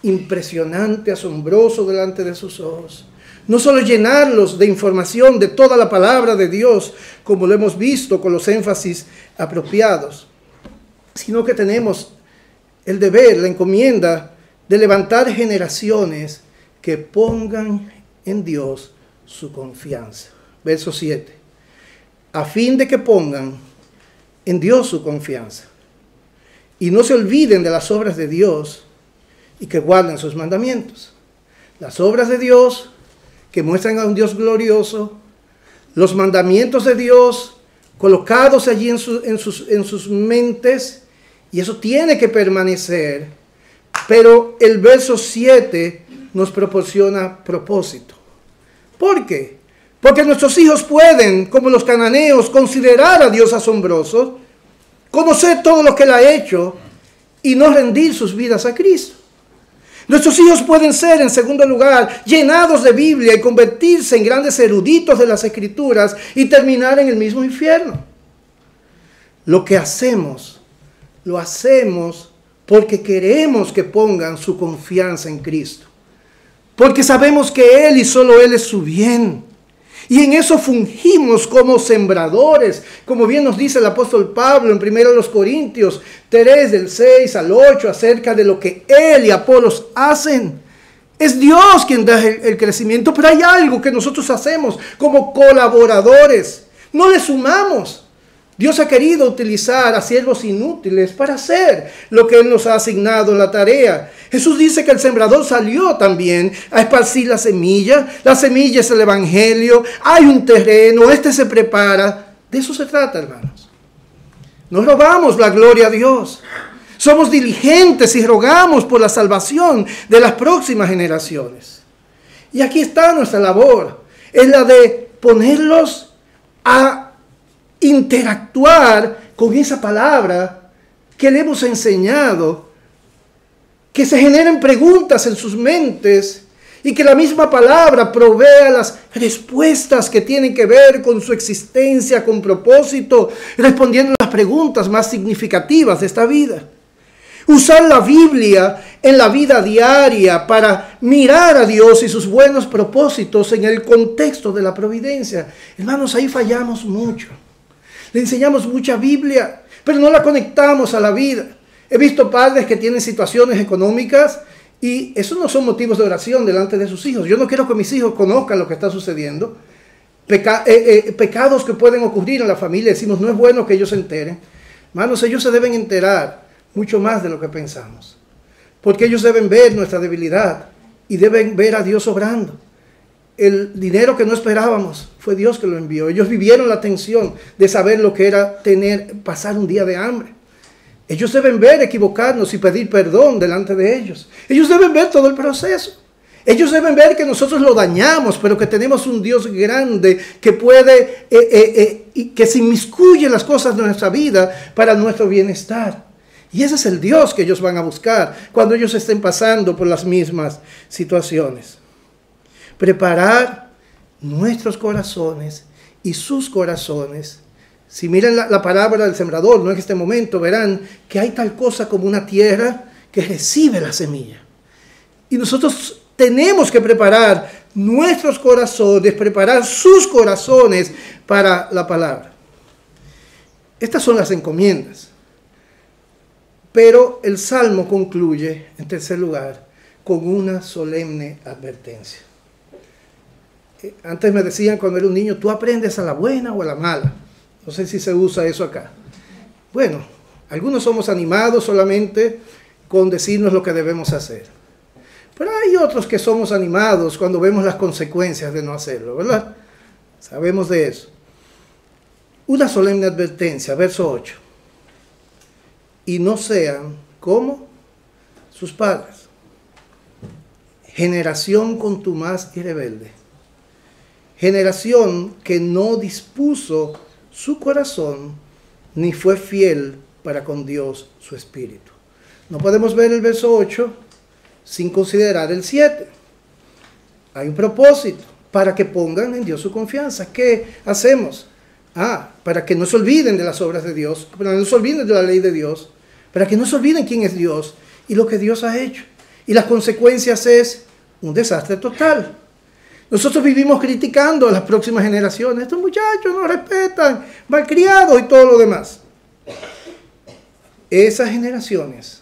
impresionante, asombroso delante de sus ojos. No solo llenarlos de información de toda la palabra de Dios, como lo hemos visto con los énfasis apropiados, sino que tenemos el deber, la encomienda de levantar generaciones que pongan en Dios su confianza. Verso 7. A fin de que pongan en Dios su confianza y no se olviden de las obras de Dios y que guarden sus mandamientos. Las obras de Dios que muestran a un Dios glorioso, los mandamientos de Dios colocados allí en sus mentes, y eso tiene que permanecer. Pero el verso 7 nos proporciona propósito. ¿Por qué? Porque nuestros hijos pueden, como los cananeos, considerar a Dios asombroso, conocer todo lo que Él ha hecho y no rendir sus vidas a Cristo. Nuestros hijos pueden ser, en segundo lugar, llenados de Biblia y convertirse en grandes eruditos de las Escrituras y terminar en el mismo infierno. Lo que hacemos, lo hacemos porque queremos que pongan su confianza en Cristo. Porque sabemos que Él y solo Él es su bien. Y en eso fungimos como sembradores, como bien nos dice el apóstol Pablo en 1 Corintios 3, del 6 al 8, acerca de lo que él y Apolos hacen. Es Dios quien da el crecimiento, pero hay algo que nosotros hacemos como colaboradores. No le sumamos, Dios ha querido utilizar a siervos inútiles para hacer lo que Él nos ha asignado en la tarea. Jesús dice que el sembrador salió también a esparcir la semilla. La semilla es el evangelio. Hay un terreno, este se prepara. De eso se trata, hermanos. No robamos la gloria a Dios. Somos diligentes y rogamos por la salvación de las próximas generaciones. Y aquí está nuestra labor. Es la de ponerlos a interactuar con esa palabra que le hemos enseñado, que se generen preguntas en sus mentes y que la misma palabra provea las respuestas que tienen que ver con su existencia, con propósito, respondiendo a las preguntas más significativas de esta vida. Usar la Biblia en la vida diaria para mirar a Dios y sus buenos propósitos en el contexto de la providencia. Hermanos, ahí fallamos mucho. Le enseñamos mucha Biblia, pero no la conectamos a la vida. He visto padres que tienen situaciones económicas y esos no son motivos de oración delante de sus hijos. Yo no quiero que mis hijos conozcan lo que está sucediendo. Pecados que pueden ocurrir en la familia, decimos, no es bueno que ellos se enteren. Hermanos, ellos se deben enterar mucho más de lo que pensamos. Porque ellos deben ver nuestra debilidad y deben ver a Dios obrando. El dinero que no esperábamos fue Dios que lo envió. Ellos vivieron la tensión de saber lo que era pasar un día de hambre. Ellos deben ver equivocarnos y pedir perdón delante de ellos. Ellos deben ver todo el proceso. Ellos deben ver que nosotros lo dañamos, pero que tenemos un Dios grande que puede, que se inmiscuye en las cosas de nuestra vida para nuestro bienestar. Y ese es el Dios que ellos van a buscar cuando ellos estén pasando por las mismas situaciones. Preparar nuestros corazones y sus corazones. Si miran la parábola del sembrador, no en este momento, verán que hay tal cosa como una tierra que recibe la semilla. Y nosotros tenemos que preparar nuestros corazones, preparar sus corazones para la palabra. Estas son las encomiendas. Pero el Salmo concluye, en tercer lugar, con una solemne advertencia. Antes me decían cuando era un niño, ¿tú aprendes a la buena o a la mala? No sé si se usa eso acá. Bueno, algunos somos animados solamente con decirnos lo que debemos hacer. Pero hay otros que somos animados cuando vemos las consecuencias de no hacerlo, ¿verdad? Sabemos de eso. Una solemne advertencia, verso 8. Y no sean como sus padres, generación contumaz y rebelde. Generación que no dispuso su corazón ni fue fiel para con Dios su espíritu. No podemos ver el verso 8 sin considerar el 7. Hay un propósito para que pongan en Dios su confianza. ¿Qué hacemos? Para que no se olviden de las obras de Dios, para que no se olviden de la ley de Dios, para que no se olviden quién es Dios y lo que Dios ha hecho. Y las consecuencias es un desastre total. Nosotros vivimos criticando a las próximas generaciones. Estos muchachos no respetan, malcriados y todo lo demás. Esas generaciones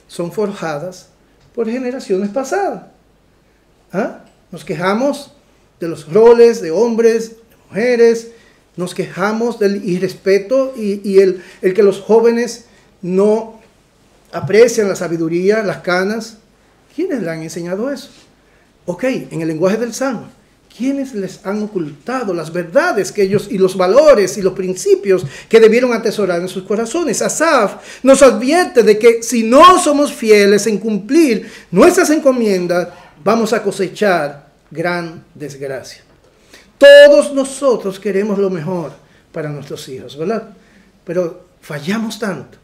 son forjadas por generaciones pasadas. Nos quejamos de los roles de hombres, de mujeres, nos quejamos del irrespeto y el que los jóvenes no aprecian la sabiduría, las canas. ¿Quiénes le han enseñado eso? Ok, en el lenguaje del Salmo, ¿quiénes les han ocultado las verdades que ellos y los valores y los principios que debieron atesorar en sus corazones? Asaf nos advierte de que si no somos fieles en cumplir nuestras encomiendas, vamos a cosechar gran desgracia. Todos nosotros queremos lo mejor para nuestros hijos, ¿verdad? Pero fallamos tanto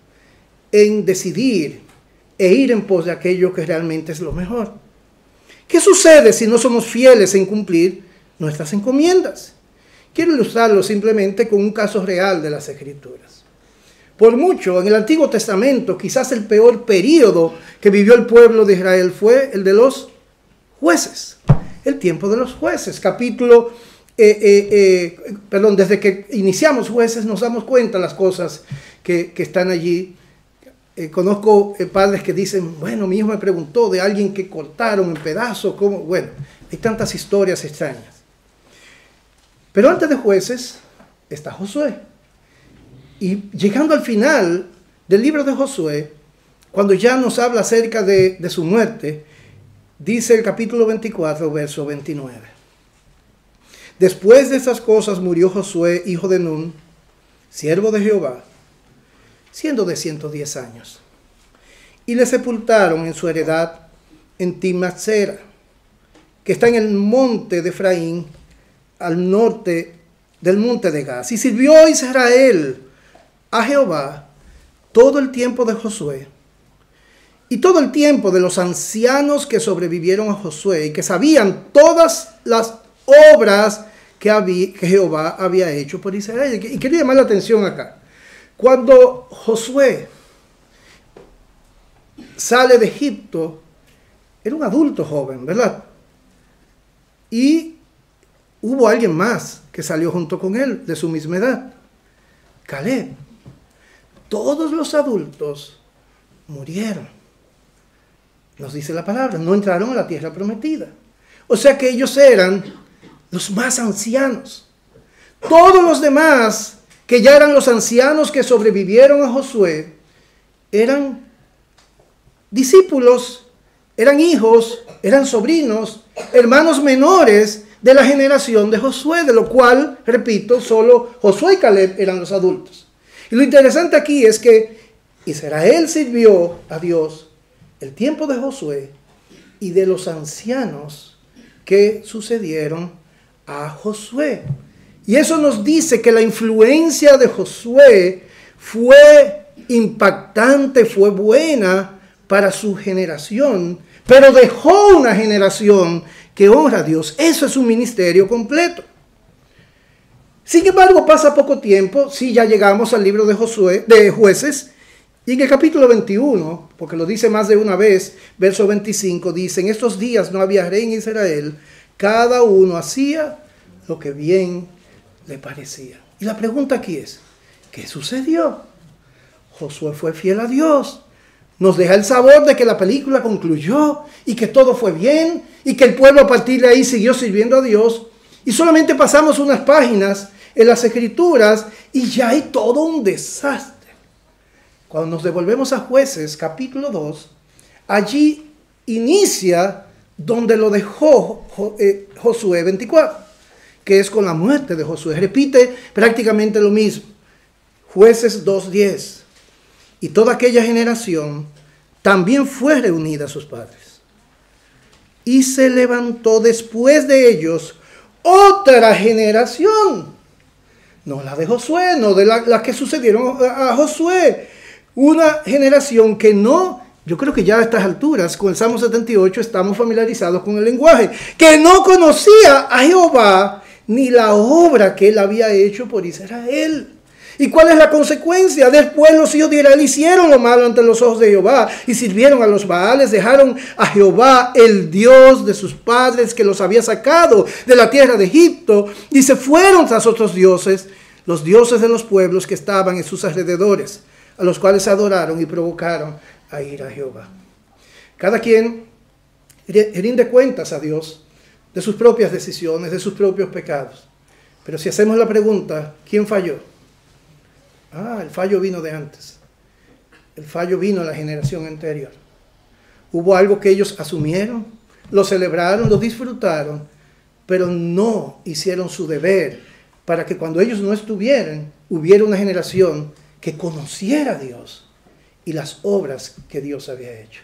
en decidir e ir en pos de aquello que realmente es lo mejor. ¿Qué sucede si no somos fieles en cumplir nuestras encomiendas? Quiero ilustrarlo simplemente con un caso real de las Escrituras. Por mucho, en el Antiguo Testamento, quizás el peor período que vivió el pueblo de Israel fue el de los jueces, el tiempo de los jueces. Desde que iniciamos jueces nos damos cuenta de las cosas que están allí. Conozco padres que dicen, bueno, mi hijo me preguntó de alguien que cortaron en pedazos, ¿cómo? Bueno, hay tantas historias extrañas. Pero antes de jueces está Josué. Y llegando al final del libro de Josué, cuando ya nos habla acerca de su muerte, dice el capítulo 24, verso 29. Después de estas cosas murió Josué, hijo de Nun, siervo de Jehová, siendo de 110 años. Y le sepultaron en su heredad en Timnath-Sera, que está en el monte de Efraín, al norte del monte de Gaz. Y sirvió Israel a Jehová todo el tiempo de Josué y todo el tiempo de los ancianos que sobrevivieron a Josué y que sabían todas las obras que Jehová había hecho por Israel. Y quiero llamar la atención acá. Cuando Josué sale de Egipto, era un adulto joven, ¿verdad? Y hubo alguien más que salió junto con él, de su misma edad, Caleb. Todos los adultos murieron. Nos dice la palabra, no entraron a la tierra prometida. O sea que ellos eran los más ancianos. Todos los demás, que ya eran los ancianos que sobrevivieron a Josué, eran discípulos, eran hijos, eran sobrinos, hermanos menores de la generación de Josué, de lo cual, repito, solo Josué y Caleb eran los adultos. Y lo interesante aquí es que Israel sirvió a Dios el tiempo de Josué y de los ancianos que sucedieron a Josué. Y eso nos dice que la influencia de Josué fue impactante, fue buena para su generación, pero dejó una generación que honra a Dios. Eso es un ministerio completo. Sin embargo, pasa poco tiempo, sí, ya llegamos al libro de Jueces, y en el capítulo 21, porque lo dice más de una vez, verso 25, dice: en estos días no había rey en Israel, cada uno hacía lo que bien le parecía. Y la pregunta aquí es, ¿qué sucedió? Josué fue fiel a Dios. Nos deja el sabor de que la película concluyó y que todo fue bien y que el pueblo a partir de ahí siguió sirviendo a Dios. Y solamente pasamos unas páginas en las Escrituras y ya hay todo un desastre. Cuando nos devolvemos a Jueces, capítulo 2, allí inicia donde lo dejó Josué 24, que es con la muerte de Josué. Repite prácticamente lo mismo. Jueces 2:10. Y toda aquella generación también fue reunida a sus padres. Y se levantó después de ellos otra generación. No la de Josué, no de la que sucedieron a Josué. Una generación que no, yo creo que ya a estas alturas, con el Salmo 78, estamos familiarizados con el lenguaje, que no conocía a Jehová ni la obra que él había hecho por Israel. ¿Y cuál es la consecuencia? Después los hijos de Israel hicieron lo malo ante los ojos de Jehová y sirvieron a los Baales, dejaron a Jehová, el Dios de sus padres que los había sacado de la tierra de Egipto, y se fueron tras otros dioses, los dioses de los pueblos que estaban en sus alrededores, a los cuales adoraron y provocaron a ir a Jehová. Cada quien rinde cuentas a Dios de sus propias decisiones, de sus propios pecados. Pero si hacemos la pregunta, ¿quién falló? El fallo vino de antes. El fallo vino a la generación anterior. Hubo algo que ellos asumieron, lo celebraron, lo disfrutaron, pero no hicieron su deber para que cuando ellos no estuvieran, hubiera una generación que conociera a Dios y las obras que Dios había hecho.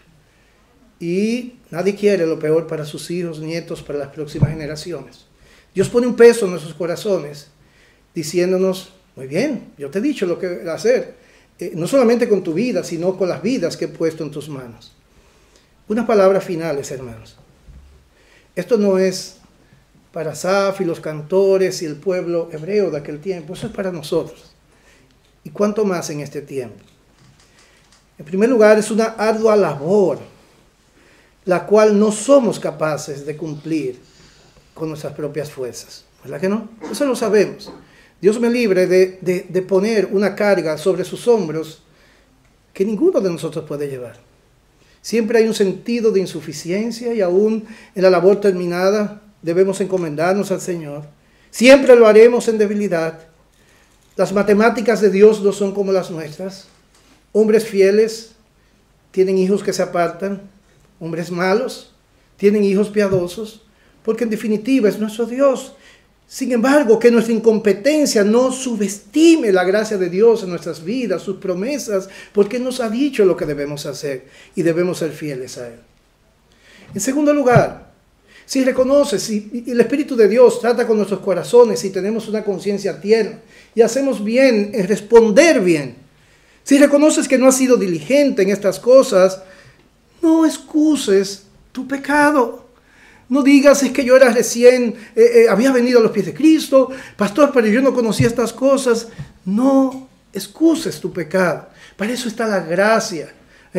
Y nadie quiere lo peor para sus hijos, nietos, para las próximas generaciones. Dios pone un peso en nuestros corazones, diciéndonos: muy bien, yo te he dicho lo que hacer, no solamente con tu vida, sino con las vidas que he puesto en tus manos. Unas palabras finales, hermanos. Esto no es para Asaf y los cantores y el pueblo hebreo de aquel tiempo, eso es para nosotros. ¿Y cuánto más en este tiempo? En primer lugar, es una ardua labor, la cual no somos capaces de cumplir con nuestras propias fuerzas. ¿Verdad que no? Eso lo sabemos. Dios me libre de poner una carga sobre sus hombros que ninguno de nosotros puede llevar. Siempre hay un sentido de insuficiencia y aún en la labor terminada debemos encomendarnos al Señor. Siempre lo haremos en debilidad. Las matemáticas de Dios no son como las nuestras. Hombres fieles tienen hijos que se apartan. Hombres malos tienen hijos piadosos. Porque en definitiva es nuestro Dios. Sin embargo, que nuestra incompetencia no subestime la gracia de Dios en nuestras vidas, sus promesas, porque nos ha dicho lo que debemos hacer y debemos ser fieles a Él. En segundo lugar, si reconoces y el Espíritu de Dios trata con nuestros corazones y tenemos una conciencia tierna y hacemos bien en responder bien, si reconoces que no has sido diligente en estas cosas, no excuses tu pecado. No digas, es que yo era recién, había venido a los pies de Cristo, pastor, pero yo no conocía estas cosas. No excuses tu pecado. Para eso está la gracia.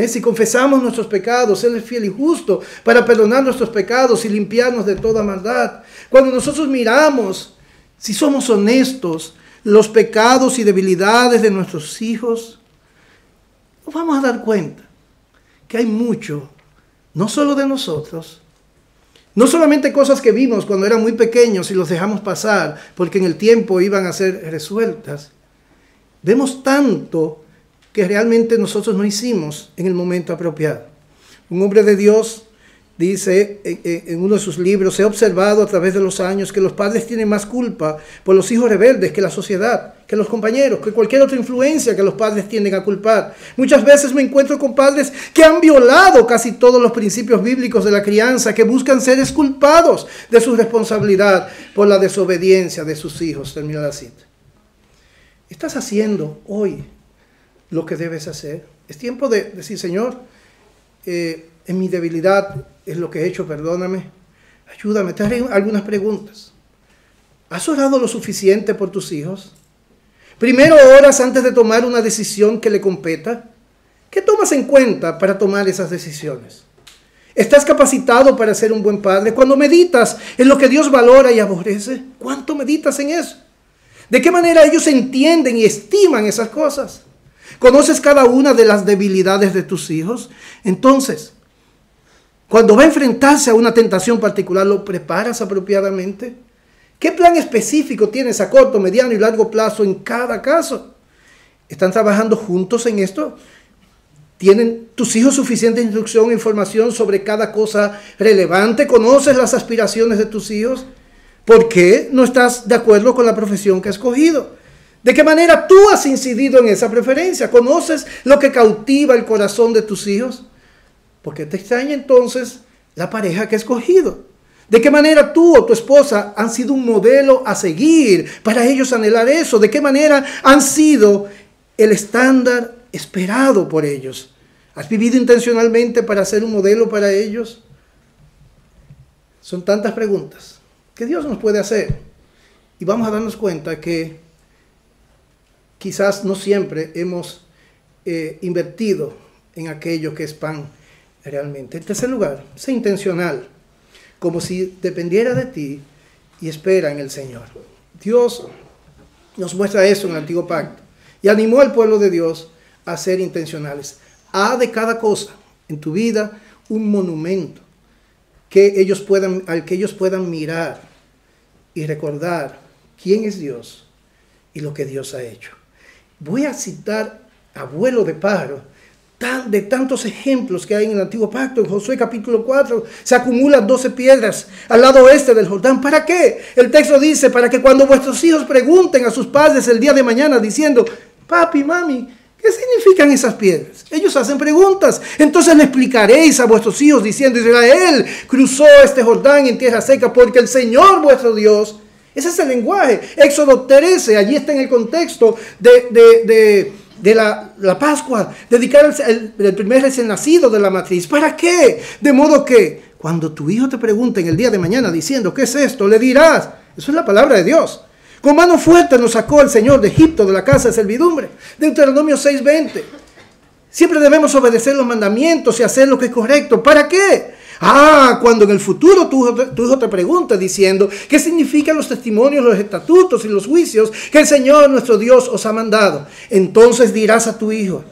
Si confesamos nuestros pecados, Él es fiel y justo para perdonar nuestros pecados y limpiarnos de toda maldad. Cuando nosotros miramos, si somos honestos, los pecados y debilidades de nuestros hijos, nos vamos a dar cuenta que hay mucho, no solo de nosotros, no solamente cosas que vimos cuando eran muy pequeños y los dejamos pasar porque en el tiempo iban a ser resueltas. Vemos tanto que realmente nosotros no hicimos en el momento apropiado. Un hombre de Dios dice en uno de sus libros, he observado a través de los años que los padres tienen más culpa por los hijos rebeldes que la sociedad, que los compañeros, que cualquier otra influencia que los padres tienden a culpar. Muchas veces me encuentro con padres que han violado casi todos los principios bíblicos de la crianza, que buscan ser exculpados de su responsabilidad por la desobediencia de sus hijos. Termina la cita. ¿Estás haciendo hoy lo que debes hacer? Es tiempo de decir, Señor, en mi debilidad es lo que he hecho, perdóname, ayúdame. Te haré algunas preguntas. ¿Has orado lo suficiente por tus hijos? Primero oras antes de tomar una decisión que le competa. ¿Qué tomas en cuenta para tomar esas decisiones? ¿Estás capacitado para ser un buen padre? Cuando meditas en lo que Dios valora y aborrece, ¿cuánto meditas en eso? ¿De qué manera ellos entienden y estiman esas cosas? ¿Conoces cada una de las debilidades de tus hijos? Entonces, cuando va a enfrentarse a una tentación particular, ¿lo preparas apropiadamente? ¿Qué plan específico tienes a corto, mediano y largo plazo en cada caso? ¿Están trabajando juntos en esto? ¿Tienen tus hijos suficiente instrucción e información sobre cada cosa relevante? ¿Conoces las aspiraciones de tus hijos? ¿Por qué no estás de acuerdo con la profesión que has escogido? ¿De qué manera tú has incidido en esa preferencia? ¿Conoces lo que cautiva el corazón de tus hijos? ¿Por qué te extraña entonces la pareja que has escogido? ¿De qué manera tú o tu esposa han sido un modelo a seguir para ellos anhelar eso? ¿De qué manera han sido el estándar esperado por ellos? ¿Has vivido intencionalmente para ser un modelo para ellos? Son tantas preguntas que Dios nos puede hacer. Y vamos a darnos cuenta que quizás no siempre hemos invertido en aquello que es pan realmente. En tercer lugar, sé intencional, como si dependiera de ti, y espera en el Señor. Dios nos muestra eso en el Antiguo Pacto y animó al pueblo de Dios a ser intencionales. Haz de cada cosa en tu vida un monumento al que ellos puedan mirar y recordar quién es Dios y lo que Dios ha hecho. Voy a citar a vuelo de pájaro de tantos ejemplos que hay en el Antiguo Pacto. En Josué capítulo 4 se acumulan 12 piedras al lado oeste del Jordán. ¿Para qué? El texto dice, para que cuando vuestros hijos pregunten a sus padres el día de mañana diciendo, papi, mami, ¿qué significan esas piedras? Ellos hacen preguntas. Entonces le explicaréis a vuestros hijos diciendo, Israel cruzó este Jordán en tierra seca porque el Señor vuestro Dios. Ese es el lenguaje. Éxodo 13, allí está en el contexto de la Pascua, dedicar el primer recién nacido de la matriz. ¿Para qué? De modo que cuando tu hijo te pregunte en el día de mañana diciendo, ¿qué es esto? Le dirás, eso es la palabra de Dios. Con mano fuerte nos sacó el Señor de Egipto, de la casa de servidumbre. Deuteronomio 6:20. Siempre debemos obedecer los mandamientos y hacer lo que es correcto. ¿Para qué? Cuando en el futuro tu hijo te pregunta diciendo, ¿qué significan los testimonios, los estatutos y los juicios que el Señor nuestro Dios os ha mandado? Entonces dirás a tu hijo,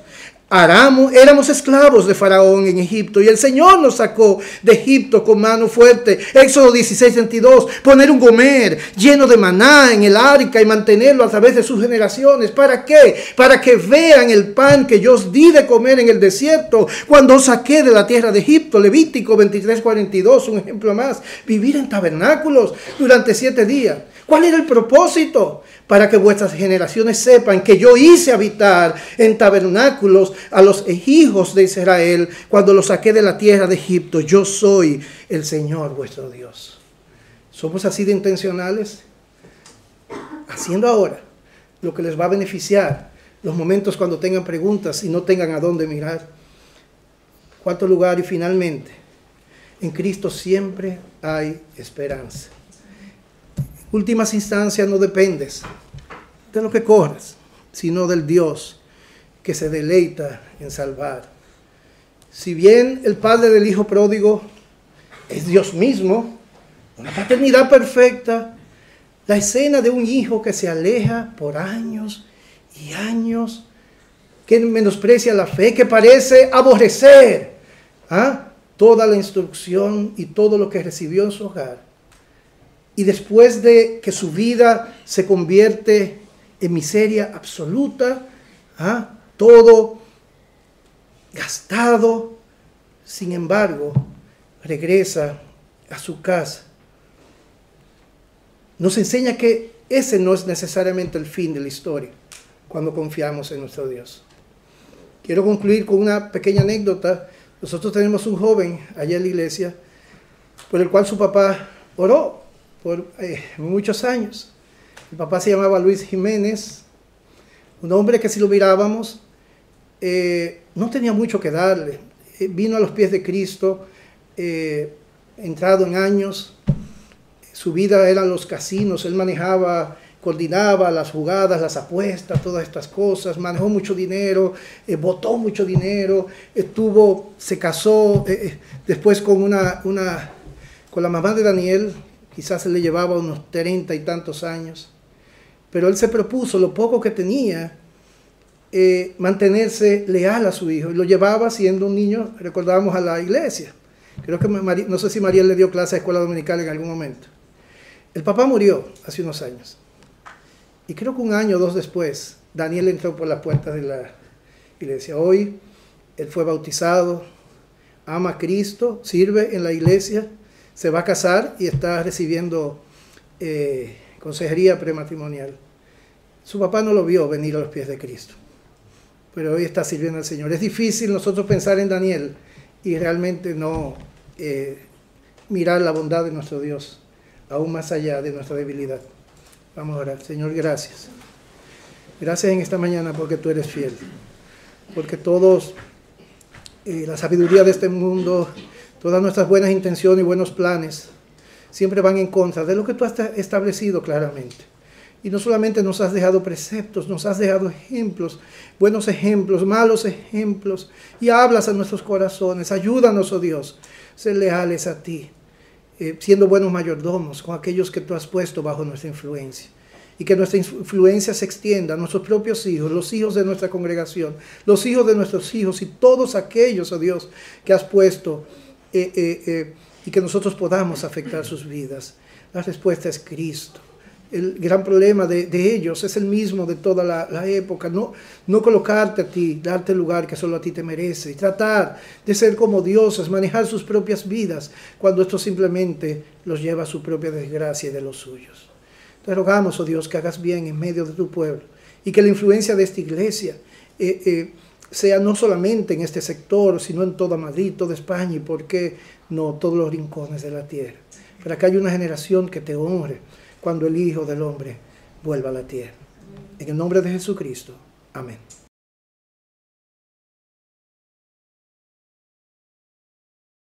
Éramos esclavos de Faraón en Egipto y el Señor nos sacó de Egipto con mano fuerte. Éxodo 16:22. Poner un gomer lleno de maná en el arca y mantenerlo a través de sus generaciones. ¿Para qué? Para que vean el pan que yo os di de comer en el desierto cuando os saqué de la tierra de Egipto. Levítico 23:42, un ejemplo más. Vivir en tabernáculos durante 7 días. ¿Cuál era el propósito? Para que vuestras generaciones sepan que yo hice habitar en tabernáculos a los hijos de Israel cuando los saqué de la tierra de Egipto. Yo soy el Señor vuestro Dios. ¿Somos así de intencionales? Haciendo ahora lo que les va a beneficiar los momentos cuando tengan preguntas y no tengan a dónde mirar. Cuarto lugar y finalmente, en Cristo siempre hay esperanza. Últimas instancias, no dependes de lo que corras, sino del Dios que se deleita en salvar. Si bien el padre del hijo pródigo es Dios mismo, una paternidad perfecta, la escena de un hijo que se aleja por años y años, que menosprecia la fe, que parece aborrecer toda la instrucción y todo lo que recibió en su hogar. Y después de que su vida se convierte en miseria absoluta, todo gastado, sin embargo, regresa a su casa. Nos enseña que ese no es necesariamente el fin de la historia cuando confiamos en nuestro Dios. Quiero concluir con una pequeña anécdota. Nosotros tenemos un joven allá en la iglesia por el cual su papá oró por muchos años. El papá se llamaba Luis Jiménez, un hombre que si lo mirábamos no tenía mucho que darle. Vino a los pies de Cristo, entrado en años. Su vida eran los casinos. Él manejaba, coordinaba las jugadas, las apuestas, todas estas cosas. Manejó mucho dinero, botó mucho dinero, se casó después con la mamá de Daniel. Quizás se le llevaba unos 30 y tantos años. Pero él se propuso, lo poco que tenía, mantenerse leal a su hijo. Y lo llevaba siendo un niño, recordábamos, a la iglesia. Creo que no sé si María le dio clase a escuela dominical en algún momento. El papá murió hace unos años. Y creo que 1 año o 2 después, Daniel entró por la puerta de la iglesia. Hoy, él fue bautizado, ama a Cristo, sirve en la iglesia, se va a casar y está recibiendo consejería prematrimonial. Su papá no lo vio venir a los pies de Cristo, pero hoy está sirviendo al Señor. Es difícil nosotros pensar en Daniel y realmente no mirar la bondad de nuestro Dios, aún más allá de nuestra debilidad. Vamos a orar. Señor, gracias. Gracias en esta mañana porque tú eres fiel, porque todos, la sabiduría de este mundo, todas nuestras buenas intenciones y buenos planes siempre van en contra de lo que tú has establecido claramente. Y no solamente nos has dejado preceptos, nos has dejado ejemplos, buenos ejemplos, malos ejemplos, y hablas a nuestros corazones. Ayúdanos, oh Dios, ser leales a ti, siendo buenos mayordomos con aquellos que tú has puesto bajo nuestra influencia. Y que nuestra influencia se extienda a nuestros propios hijos, los hijos de nuestra congregación, los hijos de nuestros hijos y todos aquellos, oh Dios, que has puesto y que nosotros podamos afectar sus vidas. La respuesta es Cristo. El gran problema de ellos es el mismo de toda la época. No colocarte a ti, darte el lugar que solo a ti te merece. Y tratar de ser como dioses, manejar sus propias vidas, cuando esto simplemente los lleva a su propia desgracia y de los suyos. Te rogamos, oh Dios, que hagas bien en medio de tu pueblo. Y que la influencia de esta iglesia sea no solamente en este sector, sino en toda Madrid, toda España y, ¿por qué no, todos los rincones de la tierra? Para que haya una generación que te honre cuando el Hijo del Hombre vuelva a la tierra. En el nombre de Jesucristo. Amén.